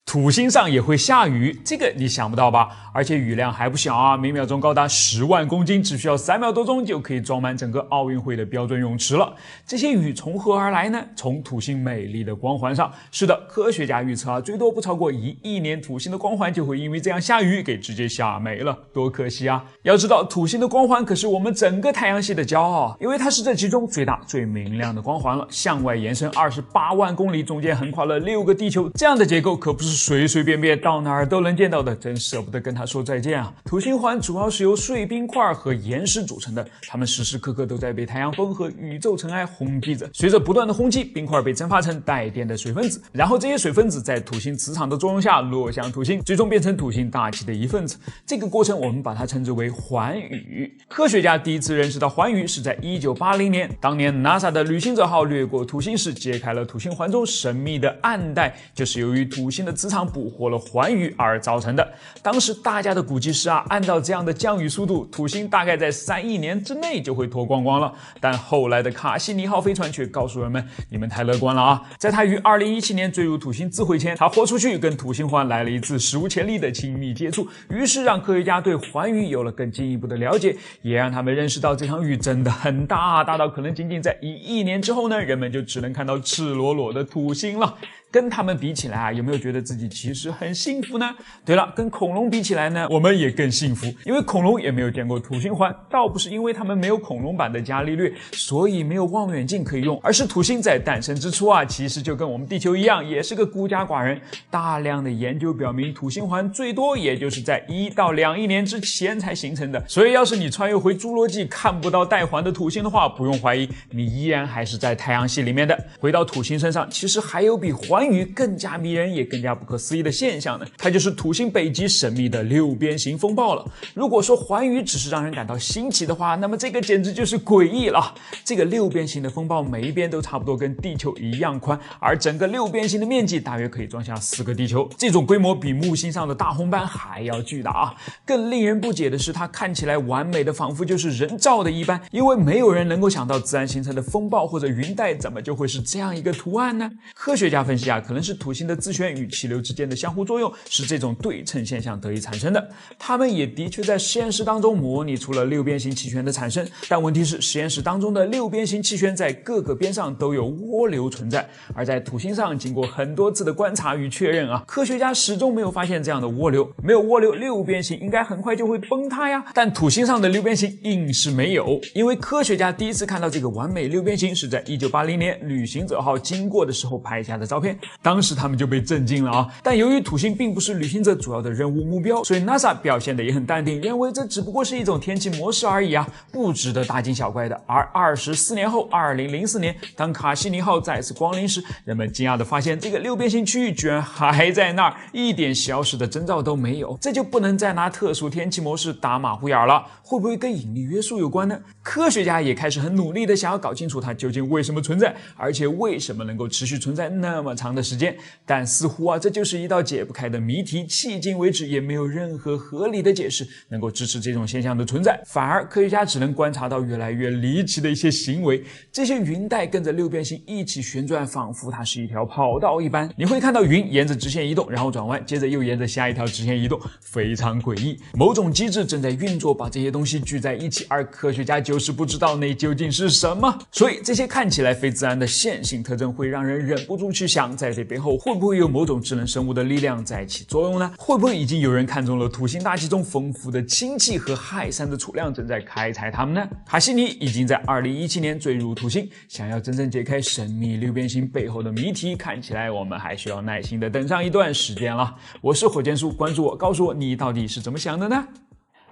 土星上也会下雨，这个你想不到吧？而且雨量还不小啊，每秒钟高达10万公斤，只需要3秒多钟就可以装满整个奥运会的标准泳池了。这些雨从何而来呢？从土星美丽的光环上。是的，科学家预测最多不超过1亿年，土星的光环就会因为这样下雨给直接下没了，多可惜啊！要知道，土星的光环可是我们整个太阳系的骄傲，因为它是这其中最大、最明亮的光环了，向外延伸28万公里，中间横跨了6个地球，这样的结构可不是随随便便到哪儿都能见到的，真舍不得跟它说再见啊！土星环主要是由碎冰块和岩石组成的，它们时时刻刻都在被太阳风和宇宙尘埃轰击着。随着不断的轰击，冰块被蒸发成带电的水分子，然后这些水分子在土星磁场的作用下落向土星，最终变成土星大气的一份子。这个过程我们把它称之为环宇。科学家第一次认识到环宇是在1980年，当年 NASA 的旅行者号掠过土星时，揭开了土星环中神秘的暗带，就是由于土星的磁场捕获了环宇而造成的。当时大家的估计是按照这样的降雨速度，土星大概在3亿年之内就会脱光光了。但后来的卡西尼号飞船却告诉人们，你们太乐观了啊！在它于2017年坠入土星自毁前，它豁出去跟土星环来了一次史无前例的亲密接触，于是让科学家对环宇有了更进一步的了解，也让他们认识到这场雨真的很大，大到可能仅仅在1亿年之后呢，人们就只能看到赤裸裸的土星了。跟他们比起来有没有觉得自己其实很幸福呢？对了，跟恐龙比起来呢，我们也更幸福，因为恐龙也没有见过土星环，倒不是因为他们没有恐龙版的伽利略，所以没有望远镜可以用，而是土星在诞生之初其实就跟我们地球一样，也是个孤家寡人。大量的研究表明，土星环最多也就是在1到2亿年之前才形成的，所以要是你穿越回侏罗纪看不到带环的土星的话，不用怀疑，你依然还是在太阳系里面的。回到土星身上，其实还有比环宇更加迷人也更加不可思议的现象呢，它就是土星北极神秘的六边形风暴了。如果说环宇只是让人感到新奇的话，那么这个简直就是诡异了。这个六边形的风暴每一边都差不多跟地球一样宽，而整个六边形的面积大约可以装下4个地球，这种规模比木星上的大红斑还要巨大啊！更令人不解的是，它看起来完美的仿佛就是人造的一般，因为没有人能够想到自然形成的风暴或者云带怎么就会是这样一个图案呢？科学家分析可能是土星的自旋与气流之间的相互作用使这种对称现象得以产生的。他们也的确在实验室当中模拟出了六边形气旋的产生，但问题是实验室当中的六边形气旋在各个边上都有涡流存在，而在土星上经过很多次的观察与确认科学家始终没有发现这样的涡流。没有涡流，六边形应该很快就会崩塌呀。但土星上的六边形硬是没有，因为科学家第一次看到这个完美六边形是在1980年旅行者号经过的时候拍下的照片，当时他们就被震惊了但由于土星并不是旅行者主要的任务目标，所以 NASA 表现得也很淡定，认为这只不过是一种天气模式而已不值得大惊小怪的。而24年后2004年，当卡西尼号再次光临时，人们惊讶地发现这个六边形区域居然还在那儿，一点消失的征兆都没有。这就不能再拿特殊天气模式打马虎眼了，会不会跟引力约束有关呢？科学家也开始很努力地想要搞清楚它究竟为什么存在，而且为什么能够持续存在那么长的时间。但似乎这就是一道解不开的谜题，迄今为止也没有任何合理的解释能够支持这种现象的存在，反而科学家只能观察到越来越离奇的一些行为。这些云带跟着六边形一起旋转，仿佛它是一条跑道一般，你会看到云沿着直线移动，然后转弯，接着又沿着下一条直线移动，非常诡异。某种机制正在运作，把这些东西聚在一起，而科学家就是不知道那究竟是什么。所以这些看起来非自然的线性特征会让人忍不住去想，在这背后会不会有某种智能生物的力量在起作用呢？会不会已经有人看中了土星大气中丰富的氢气和氦三的储量，正在开采它们呢？卡西尼已经在2017年坠入土星，想要真正解开神秘六边形背后的谜题，看起来我们还需要耐心的等上一段时间了。我是火箭叔，关注我，告诉我你到底是怎么想的呢？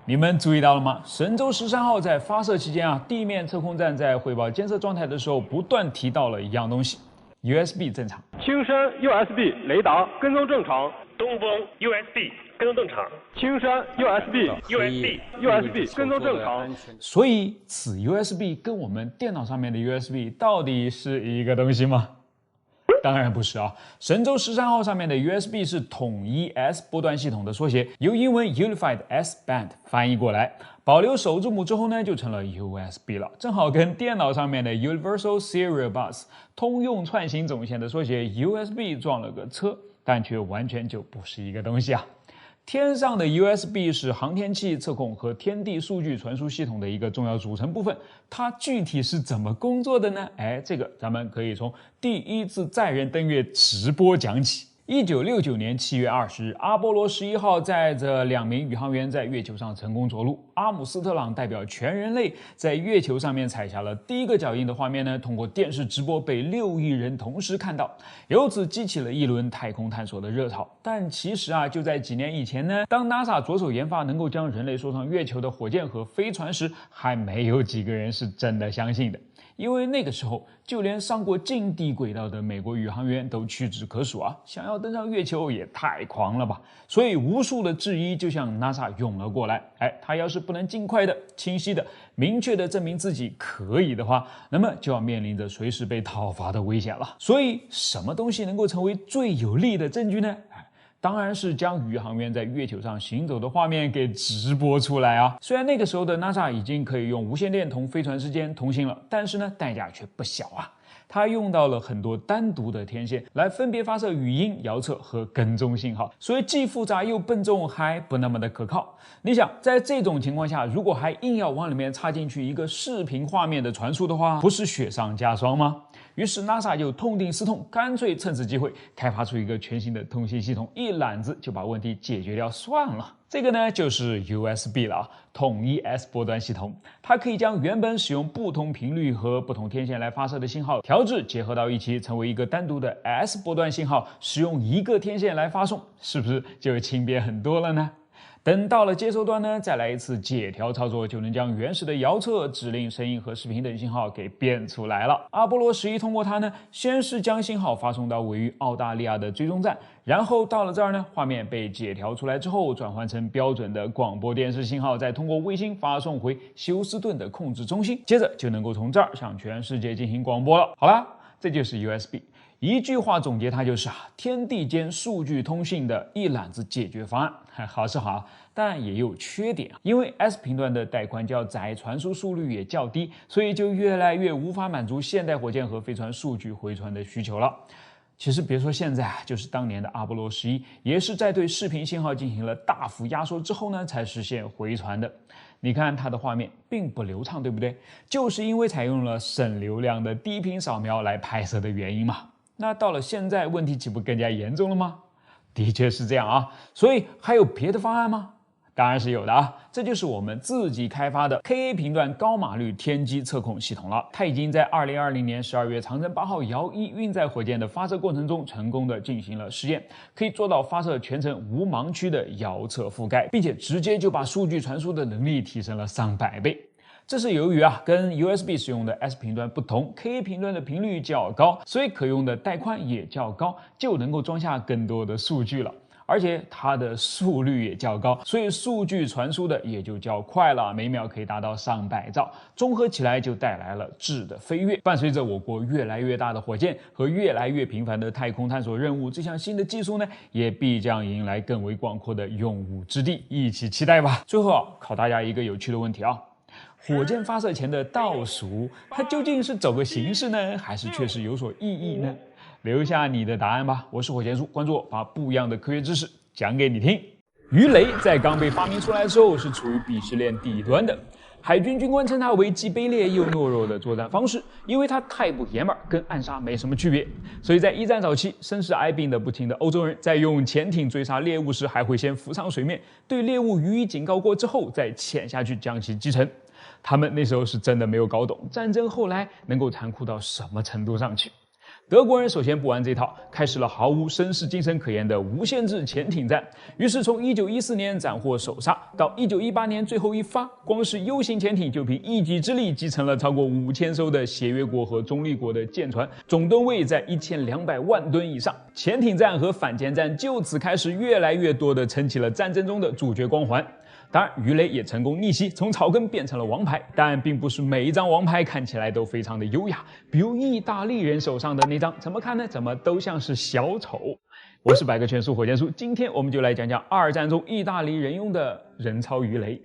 你们注意到了吗？神舟13号在发射期间地面测控站在汇报监测状态的时候，不断提到了一样东西。USB 正常，青山 USB 雷达跟踪正常，东风 USB 跟踪正常，青山 USB 跟踪正常。所以此 USB 跟我们电脑上面的 USB 到底是一个东西吗？当然不是神舟13号上面的 USB 是统一 S 波段系统的缩写，由英文 Unified S Band 翻译过来，保留首字母之后呢，就成了 USB 了，正好跟电脑上面的 Universal Serial Bus 通用串行总线的缩写 USB 撞了个车，但却完全就不是一个东西天上的 USB 是航天器测控和天地数据传输系统的一个重要组成部分，它具体是怎么工作的呢？这个咱们可以从第一次载人登月直播讲起。1969年7月20日，阿波罗11号载着2名宇航员在月球上成功着陆。阿姆斯特朗代表全人类在月球上面踩下了第一个脚印的画面呢，通过电视直播被6亿人同时看到，由此激起了一轮太空探索的热潮。但其实就在几年以前呢，当 NASA 着手研发能够将人类送上月球的火箭和飞船时，还没有几个人是真的相信的。因为那个时候，就连上过近地轨道的美国宇航员都屈指可数想要登上月球也太狂了吧！所以无数的质疑就向 NASA 涌了过来。他要是不能尽快的、清晰的、明确的证明自己可以的话，那么就要面临着随时被讨伐的危险了。所以，什么东西能够成为最有力的证据呢？当然是将宇航员在月球上行走的画面给直播出来虽然那个时候的 NASA 已经可以用无线电同飞船之间通信了，但是呢，代价却不小它用到了很多单独的天线来分别发射语音、遥测和跟踪信号，所以既复杂又笨重，还不那么的可靠。你想，在这种情况下，如果还硬要往里面插进去一个视频画面的传输的话，不是雪上加霜吗？于是 NASA 就痛定思痛，干脆趁此机会开发出一个全新的通信系统，一揽子就把问题解决掉算了。这个呢就是 USB 了统一 S 波段系统。它可以将原本使用不同频率和不同天线来发射的信号调制结合到一起，成为一个单独的 S 波段信号，使用一个天线来发送，是不是就轻便很多了呢？等到了接收端呢，再来一次解调操作，就能将原始的遥测、指令、声音和视频等信号给变出来了。阿波罗11通过它呢，先是将信号发送到位于澳大利亚的追踪站，然后到了这儿呢，画面被解调出来之后，转换成标准的广播电视信号，再通过卫星发送回休斯顿的控制中心，接着就能够从这儿向全世界进行广播了。好啦，这就是 USB。一句话总结它就是天地间数据通信的一揽子解决方案。好是好，但也有缺点因为 S 频段的带宽较窄，传输速率也较低，所以就越来越无法满足现代火箭和飞船数据回传的需求了。其实别说现在就是当年的阿波罗11，也是在对视频信号进行了大幅压缩之后呢，才实现回传的。你看它的画面并不流畅，对不对？就是因为采用了省流量的低频扫描来拍摄的原因嘛。那到了现在，问题岂不更加严重了吗？的确是这样所以还有别的方案吗？当然是有的这就是我们自己开发的 KA 频段高码率天基测控系统了。它已经在2020年12月长征8号遥1运载火箭的发射过程中成功的进行了试验，可以做到发射全程无盲区的遥测覆盖，并且直接就把数据传输的能力提升了300倍。这是由于跟 USB 使用的 S 频段不同， KA 频段的频率较高，所以可用的带宽也较高，就能够装下更多的数据了。而且它的速率也较高，所以数据传输的也就较快了，每秒可以达到上百兆，综合起来就带来了质的飞跃。伴随着我国越来越大的火箭和越来越频繁的太空探索任务，这项新的技术呢，也必将迎来更为广阔的用武之地，一起期待吧。最后考大家一个有趣的问题火箭发射前的倒数，它究竟是走个形式呢，还是确实有所意义呢？留下你的答案吧。我是火箭叔，关注我，把不一样的科学知识讲给你听。鱼雷在刚被发明出来的时候是处于鄙视链底端的，海军军官称它为既卑劣又懦弱的作战方式，因为它太不爷们儿，跟暗杀没什么区别。所以在一战早期，身世哀病的不轻的欧洲人在用潜艇追杀猎物时，还会先浮上水面，对猎物予以警告过之后，再潜下去将其击沉。他们那时候是真的没有搞懂战争后来能够残酷到什么程度上去。德国人首先不玩这套，开始了毫无绅士精神可言的无限制潜艇战。于是从1914年斩获首杀到1918年最后一发，光是 U 型潜艇就凭一己之力击沉了超过5000艘的协约国和中立国的舰船，总吨位在1200万吨以上。潜艇战和反潜战就此开始越来越多地撑起了战争中的主角光环。当然，鱼雷也成功逆袭，从草根变成了王牌。但并不是每一张王牌看起来都非常的优雅，比如意大利人手上的那张，怎么看呢？怎么都像是小丑。我是百科全书火箭叔，今天我们就来讲讲二战中意大利人用的人操鱼雷。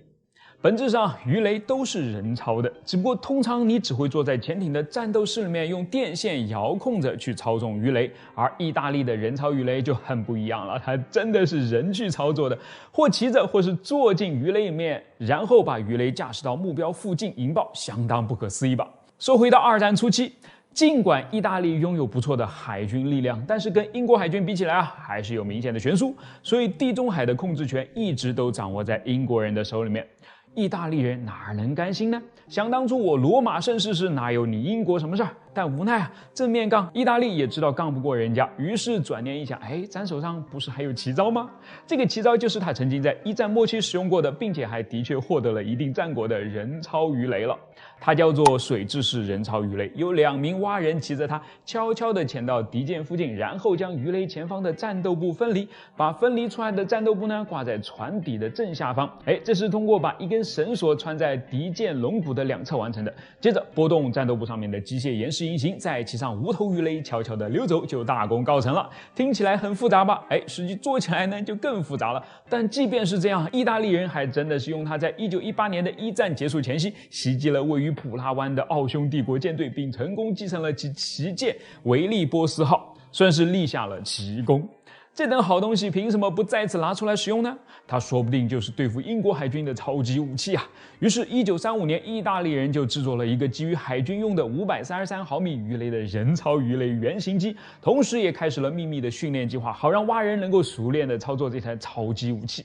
本质上，鱼雷都是人操的，只不过通常你只会坐在潜艇的战斗室里面，用电线遥控着去操纵鱼雷，而意大利的人操鱼雷就很不一样了，它真的是人去操作的，或骑着，或是坐进鱼雷里面，然后把鱼雷驾驶到目标附近引爆，相当不可思议吧。说回到二战初期，尽管意大利拥有不错的海军力量，但是跟英国海军比起来啊，还是有明显的悬殊，所以地中海的控制权一直都掌握在英国人的手里面。意大利人哪能甘心呢？想当初我罗马盛世时哪有你英国什么事儿？但无奈啊，正面杠，意大利也知道杠不过人家，于是转念一想，咱手上不是还有奇招吗？这个奇招就是他曾经在一战末期使用过的，并且还的确获得了一定战果的人操鱼雷了。它叫做水质式人操鱼雷，有2名蛙人骑着它，悄悄地潜到敌舰附近，然后将鱼雷前方的战斗部分离，把分离出来的战斗部呢挂在船底的正下方。这是通过把一根绳索穿在敌舰龙骨的2侧完成的。接着拨动战斗部上面的机械岩石引擎，再骑上无头鱼雷，悄悄地溜走，就大功告成了。听起来很复杂吧？实际做起来呢就更复杂了。但即便是这样，意大利人还真的是用它在1918年的一战结束前夕袭击了位于普拉湾的奥匈帝国舰队，并成功击沉了其旗舰维利波斯号，算是立下了奇功。这等好东西凭什么不再次拿出来使用呢？它说不定就是对付英国海军的超级武器啊！于是1935年，意大利人就制作了一个基于海军用的533毫米鱼雷的人操鱼雷原型机，同时也开始了秘密的训练计划，好让蛙人能够熟练的操作这台超级武器。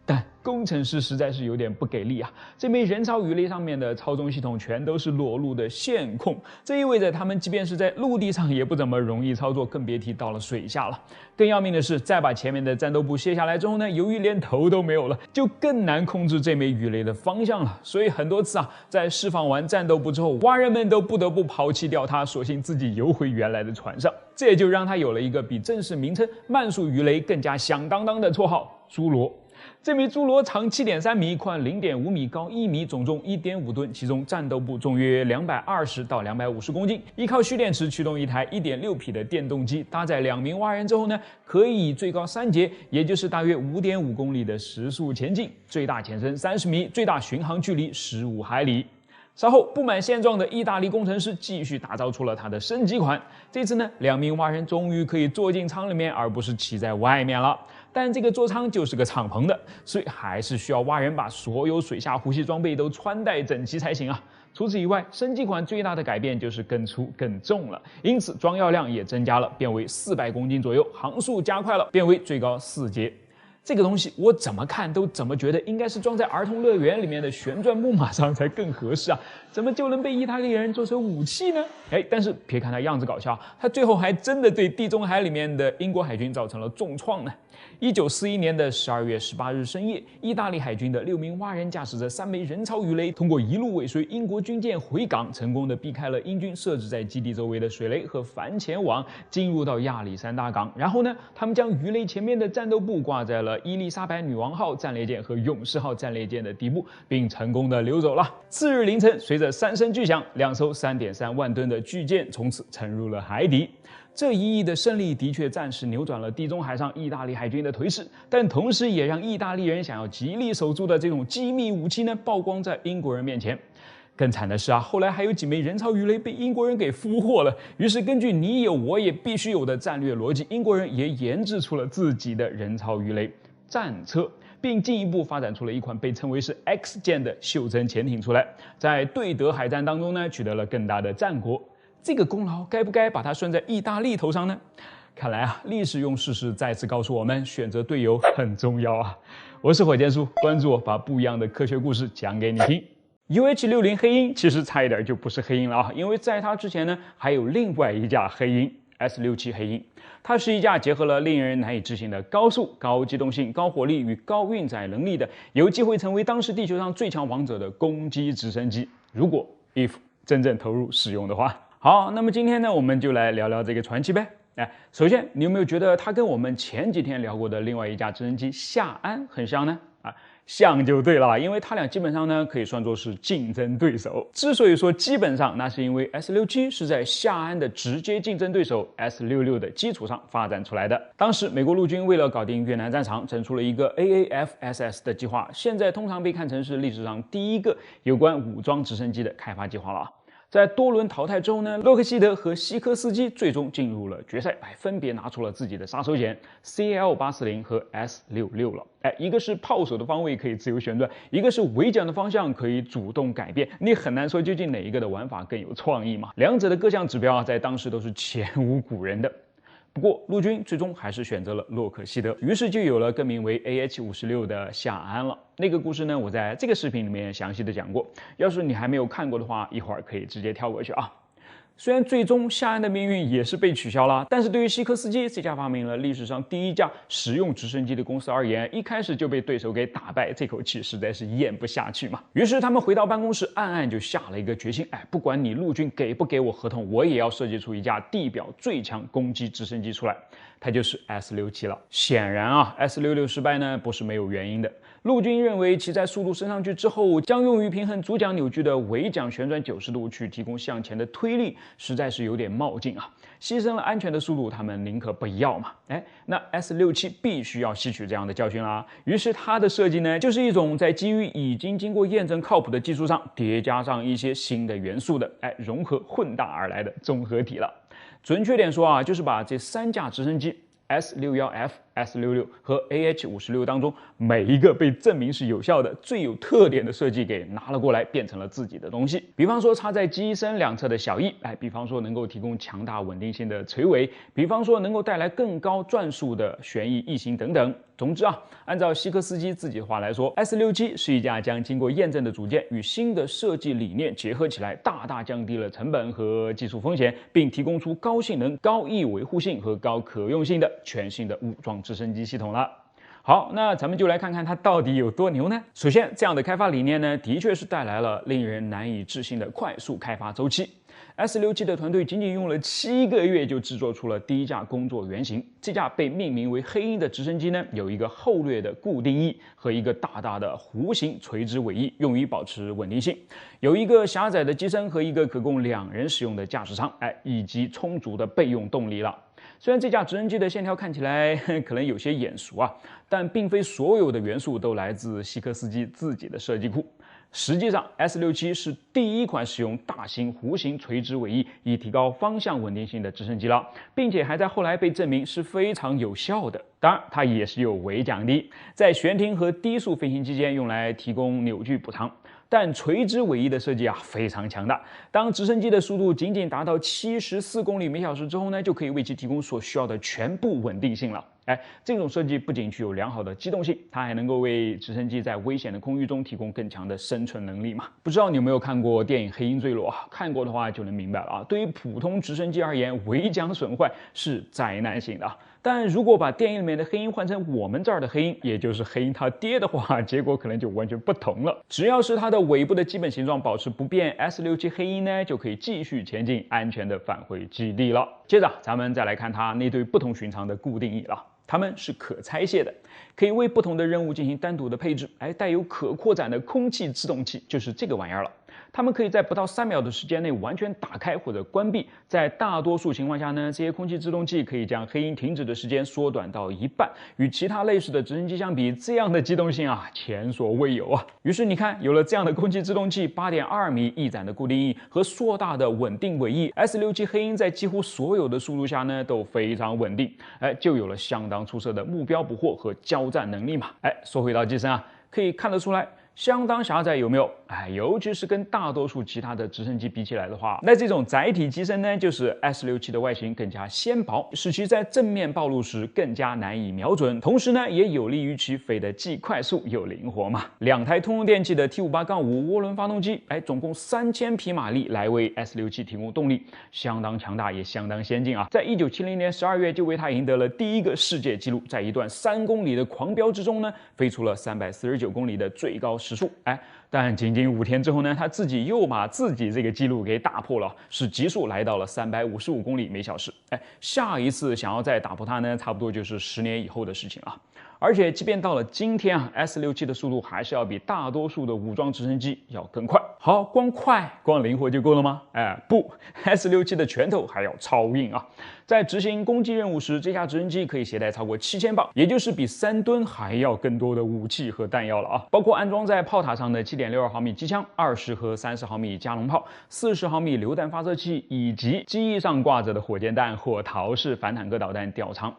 但工程师实在是有点不给力啊！这枚人操鱼雷上面的操纵系统全都是裸露的线控，这意味着他们即便是在陆地上也不怎么容易操作，更别提到了水下了。更要命的是，在把前面的战斗部卸下来之后呢，由于连头都没有了，就更难控制这枚鱼雷的方向了。所以很多次啊，在释放完战斗部之后，蛙人们都不得不抛弃掉它，索性自己游回原来的船上。这也就让它有了一个比正式名称慢速鱼雷更加响当当的绰号——侏罗。这枚侏罗长7.3米，宽0.5米，高1米，总重1.5吨，其中战斗部重约220到250公斤，依靠蓄电池驱动一台1.6匹的电动机，搭载2名蛙人之后呢，可以以最高3节，也就是大约5.5公里的时速前进，最大潜深30米，最大巡航距离15海里。稍后，不满现状的意大利工程师继续打造出了它的升级款。这次呢，2名蛙人终于可以坐进舱里面，而不是骑在外面了。但这个座舱就是个敞篷的，所以还是需要蛙人把所有水下呼吸装备都穿戴整齐才行啊。除此以外，升级款最大的改变就是更粗更重了，因此装药量也增加了，变为400公斤左右，航速加快了，变为最高4节。这个东西我怎么看都怎么觉得应该是装在儿童乐园里面的旋转木马上才更合适啊，怎么就能被意大利人做成武器呢？但是别看它样子搞笑，它最后还真的对地中海里面的英国海军造成了重创呢。1941年的12月18日深夜，意大利海军的6名蛙人驾驶着3枚人操鱼雷，通过一路尾随英国军舰回港，成功的避开了英军设置在基地周围的水雷和反潜网，进入到亚历山大港。然后呢，他们将鱼雷前面的战斗部挂在了伊丽莎白女王号战列舰和勇士号战列舰的底部，并成功的溜走了。次日凌晨，随着3声巨响，2艘3.3万吨的巨舰从此沉入了海底。这一役的胜利的确暂时扭转了地中海上意大利海军的颓势，但同时也让意大利人想要极力守住的这种机密武器呢曝光在英国人面前。更惨的是啊，后来还有几枚人操鱼雷被英国人给俘获了。于是根据你有我也必须有的战略逻辑，英国人也研制出了自己的人操鱼雷战车，并进一步发展出了一款被称为是 X 舰的袖珍潜艇出来，在对德海战当中呢取得了更大的战果。这个功劳该不该把它算在意大利头上呢？看来啊，历史用事实再次告诉我们，选择队友很重要啊。我是火箭叔，关注我，把不一样的科学故事讲给你听。UH-60黑鹰其实差一点就不是黑鹰了啊，因为在它之前呢，还有另外一架黑鹰 S-67黑鹰，它是一架结合了令人难以置信的高速、高机动性、高火力与高运载能力的，有机会成为当时地球上最强王者的攻击直升机。如果 if 真正投入使用的话。好，那么今天呢，我们就来聊聊这个传奇呗。首先，你有没有觉得它跟我们前几天聊过的另外一架直升机夏安很像呢？像就对了，因为它俩基本上呢可以算作是竞争对手。之所以说基本上，那是因为 S-67是在夏安的直接竞争对手 S-66的基础上发展出来的。当时美国陆军为了搞定越南战场，整出了一个 AAFSS 的计划，现在通常被看成是历史上第一个有关武装直升机的开发计划了。在多轮淘汰之后呢，洛克希德和西科斯基最终进入了决赛，分别拿出了自己的杀手锏 CL-80和 S66了。一个是炮手的方位可以自由旋转，一个是尾桨的方向可以主动改变，你很难说究竟哪一个的玩法更有创意嘛。两者的各项指标在当时都是前无古人的。不过陆军最终还是选择了洛克希德，于是就有了更名为 AH-56的夏安了。那个故事呢，我在这个视频里面详细的讲过，要是你还没有看过的话，一会儿可以直接跳过去啊。虽然最终夏安的命运也是被取消了，但是对于西科斯基这家发明了历史上第一架实用直升机的公司而言，一开始就被对手给打败，这口气实在是咽不下去嘛。于是他们回到办公室，暗暗就下了一个决心，不管你陆军给不给我合同，我也要设计出一架地表最强攻击直升机出来，它就是 S67了。显然啊 ，S66失败呢不是没有原因的。陆军认为其在速度升上去之后，将用于平衡主桨扭矩的尾桨旋转90度去提供向前的推力，实在是有点冒进啊！牺牲了安全的速度，他们宁可不要嘛。那 S67必须要吸取这样的教训啦。于是它的设计呢，就是一种在基于已经经过验证靠谱的技术上，叠加上一些新的元素的，融合混搭而来的综合体了。准确点说啊，就是把这3架直升机。S61F、S66和 AH-56当中每一个被证明是有效的、最有特点的设计给拿了过来，变成了自己的东西。比方说插在机身两侧的小翼，比方说能够提供强大稳定性的垂尾，比方说能够带来更高转速的旋翼翼型等等。总之啊，按照西科斯基自己的话来说 ，S67是一架将经过验证的组件与新的设计理念结合起来，大大降低了成本和技术风险，并提供出高性能、高易维护性和高可用性的全新的武装直升机系统了。好，那咱们就来看看它到底有多牛呢？首先，这样的开发理念呢，的确是带来了令人难以置信的快速开发周期。S67的团队仅仅用了7个月就制作出了第一架工作原型。这架被命名为黑鹰的直升机呢，有一个厚略的固定翼和一个大大的弧形垂直尾翼，用于保持稳定性。有一个狭窄的机身和一个可供2人使用的驾驶舱，以及充足的备用动力了。虽然这架直升机的线条看起来可能有些眼熟啊，但并非所有的元素都来自西科斯基自己的设计库。实际上 ，S67是第一款使用大型弧形垂直尾翼以提高方向稳定性的直升机了，并且还在后来被证明是非常有效的。当然，它也是有尾桨的，在悬停和低速飞行期间用来提供扭矩补偿。但垂直尾翼的设计啊非常强大，当直升机的速度仅仅达到74公里每小时之后呢，就可以为其提供所需要的全部稳定性了。这种设计不仅具有良好的机动性，它还能够为直升机在危险的空域中提供更强的生存能力嘛。不知道你有没有看过电影《黑鹰坠落》啊？看过的话就能明白了啊。对于普通直升机而言，尾桨损坏是灾难性的。但如果把电影里面的黑鹰换成我们这儿的黑鹰，也就是黑鹰它爹的话，结果可能就完全不同了。只要是它的尾部的基本形状保持不变 ，S67黑鹰呢就可以继续前进，安全的返回基地了。接着咱们再来看它那对不同寻常的固定翼了。它们是可拆卸的，可以为不同的任务进行单独的配置。带有可扩展的空气制动器，就是这个玩意儿了。它们可以在不到3秒的时间内完全打开或者关闭。在大多数情况下呢，这些空气制动器可以将黑鹰停止的时间缩短到1半。与其他类似的直升机相比，这样的机动性啊，前所未有啊！于是你看，有了这样的空气制动器，8.2米翼展的固定翼和硕大的稳定尾翼 ，S67黑鹰在几乎所有的速度下呢都非常稳定，就有了相当出色的目标捕获和交战能力嘛。说回到机身啊，可以看得出来。相当狭窄，有没有？尤其是跟大多数其他的直升机比起来的话，那这种载体机身呢，就是 S67的外形更加纤薄，使其在正面暴露时更加难以瞄准，同时呢，也有利于其飞得既快速又灵活嘛。2台通用电气的 T58-5涡轮发动机，总共3000匹马力来为 S67提供动力，相当强大，也相当先进啊。在1970年12月就为它赢得了第一个世界纪录，在一段3公里的狂飙之中呢，飞出了349公里的最高时速，但仅仅5天之后呢，他自己又把自己这个记录给打破了，使极速来到了355公里每小时。下一次想要再打破它呢，差不多就是10年以后的事情了。而且即便到了今天啊 ，S67的速度还是要比大多数的武装直升机要更快。好，光快、光灵活就够了吗？不 ，S67的拳头还要超硬啊！在执行攻击任务时，这架直升机可以携带超过7000磅，也就是比3吨还要更多的武器和弹药了啊！包括安装在炮塔上的气7.62毫米机枪、20和30毫米加农炮、40毫米榴弹发射器，以及机翼上挂着的火箭弹或陶式反坦克导弹吊舱，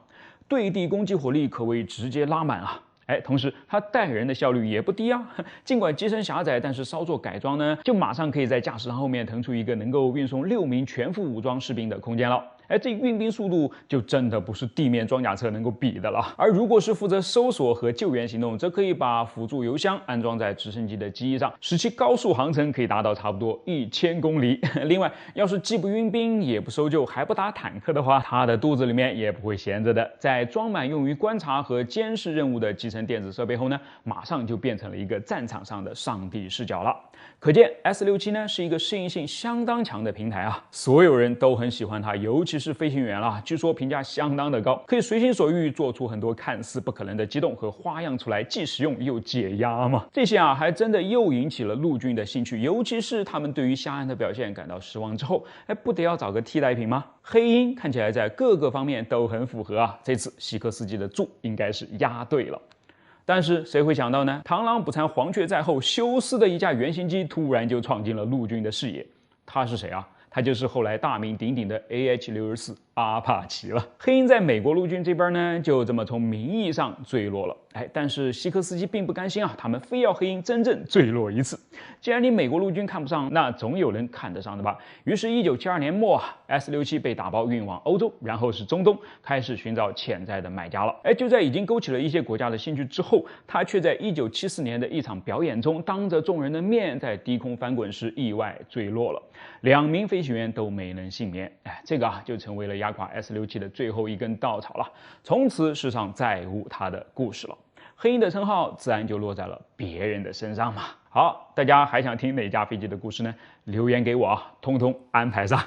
对地攻击火力可谓直接拉满啊！同时它带人的效率也不低啊。尽管机身狭窄，但是稍作改装呢，就马上可以在驾驶舱后面腾出一个能够运送6名全副武装士兵的空间了。这运兵速度就真的不是地面装甲车能够比的了。而如果是负责搜索和救援行动，则可以把辅助油箱安装在直升机的机翼上，使其高速航程可以达到差不多1000公里。另外，要是既不运兵也不搜救还不打坦克的话，它的肚子里面也不会闲着的。在装满用于观察和监视任务的集成电子设备后呢，马上就变成了一个战场上的上帝视角了。可见 S67 呢是一个适应性相当强的平台啊，所有人都很喜欢它，尤其是飞行员啦，据说评价相当的高，可以随心所欲做出很多看似不可能的机动和花样出来，既实用又解压嘛。这些啊还真的又引起了陆军的兴趣，尤其是他们对于夏安的表现感到失望之后，不得要找个替代品吗？黑鹰看起来在各个方面都很符合啊，这次希科斯基的注应该是押对了。但是谁会想到呢？螳螂捕蝉，黄雀在后，休斯的一架原型机突然就闯进了陆军的视野。他是谁啊？他就是后来大名鼎鼎的 AH-64阿帕奇了。黑鹰在美国陆军这边呢，就这么从名义上坠落了。但是希科斯基并不甘心啊，他们非要黑鹰真正坠落一次。既然你美国陆军看不上，那总有人看得上的吧？于是1972年末，S67被打包运往欧洲，然后是中东，开始寻找潜在的买家了。就在已经勾起了一些国家的兴趣之后，他却在1974年的一场表演中，当着众人的面在低空翻滚时意外坠落了，2名飞行员都没能幸免。这个就成为了压垮 S67的最后一根稻草了。从此世上再无他的故事了。黑鹰的称号自然就落在了别人的身上嘛。好，大家还想听哪架飞机的故事呢？留言给我，通通安排上。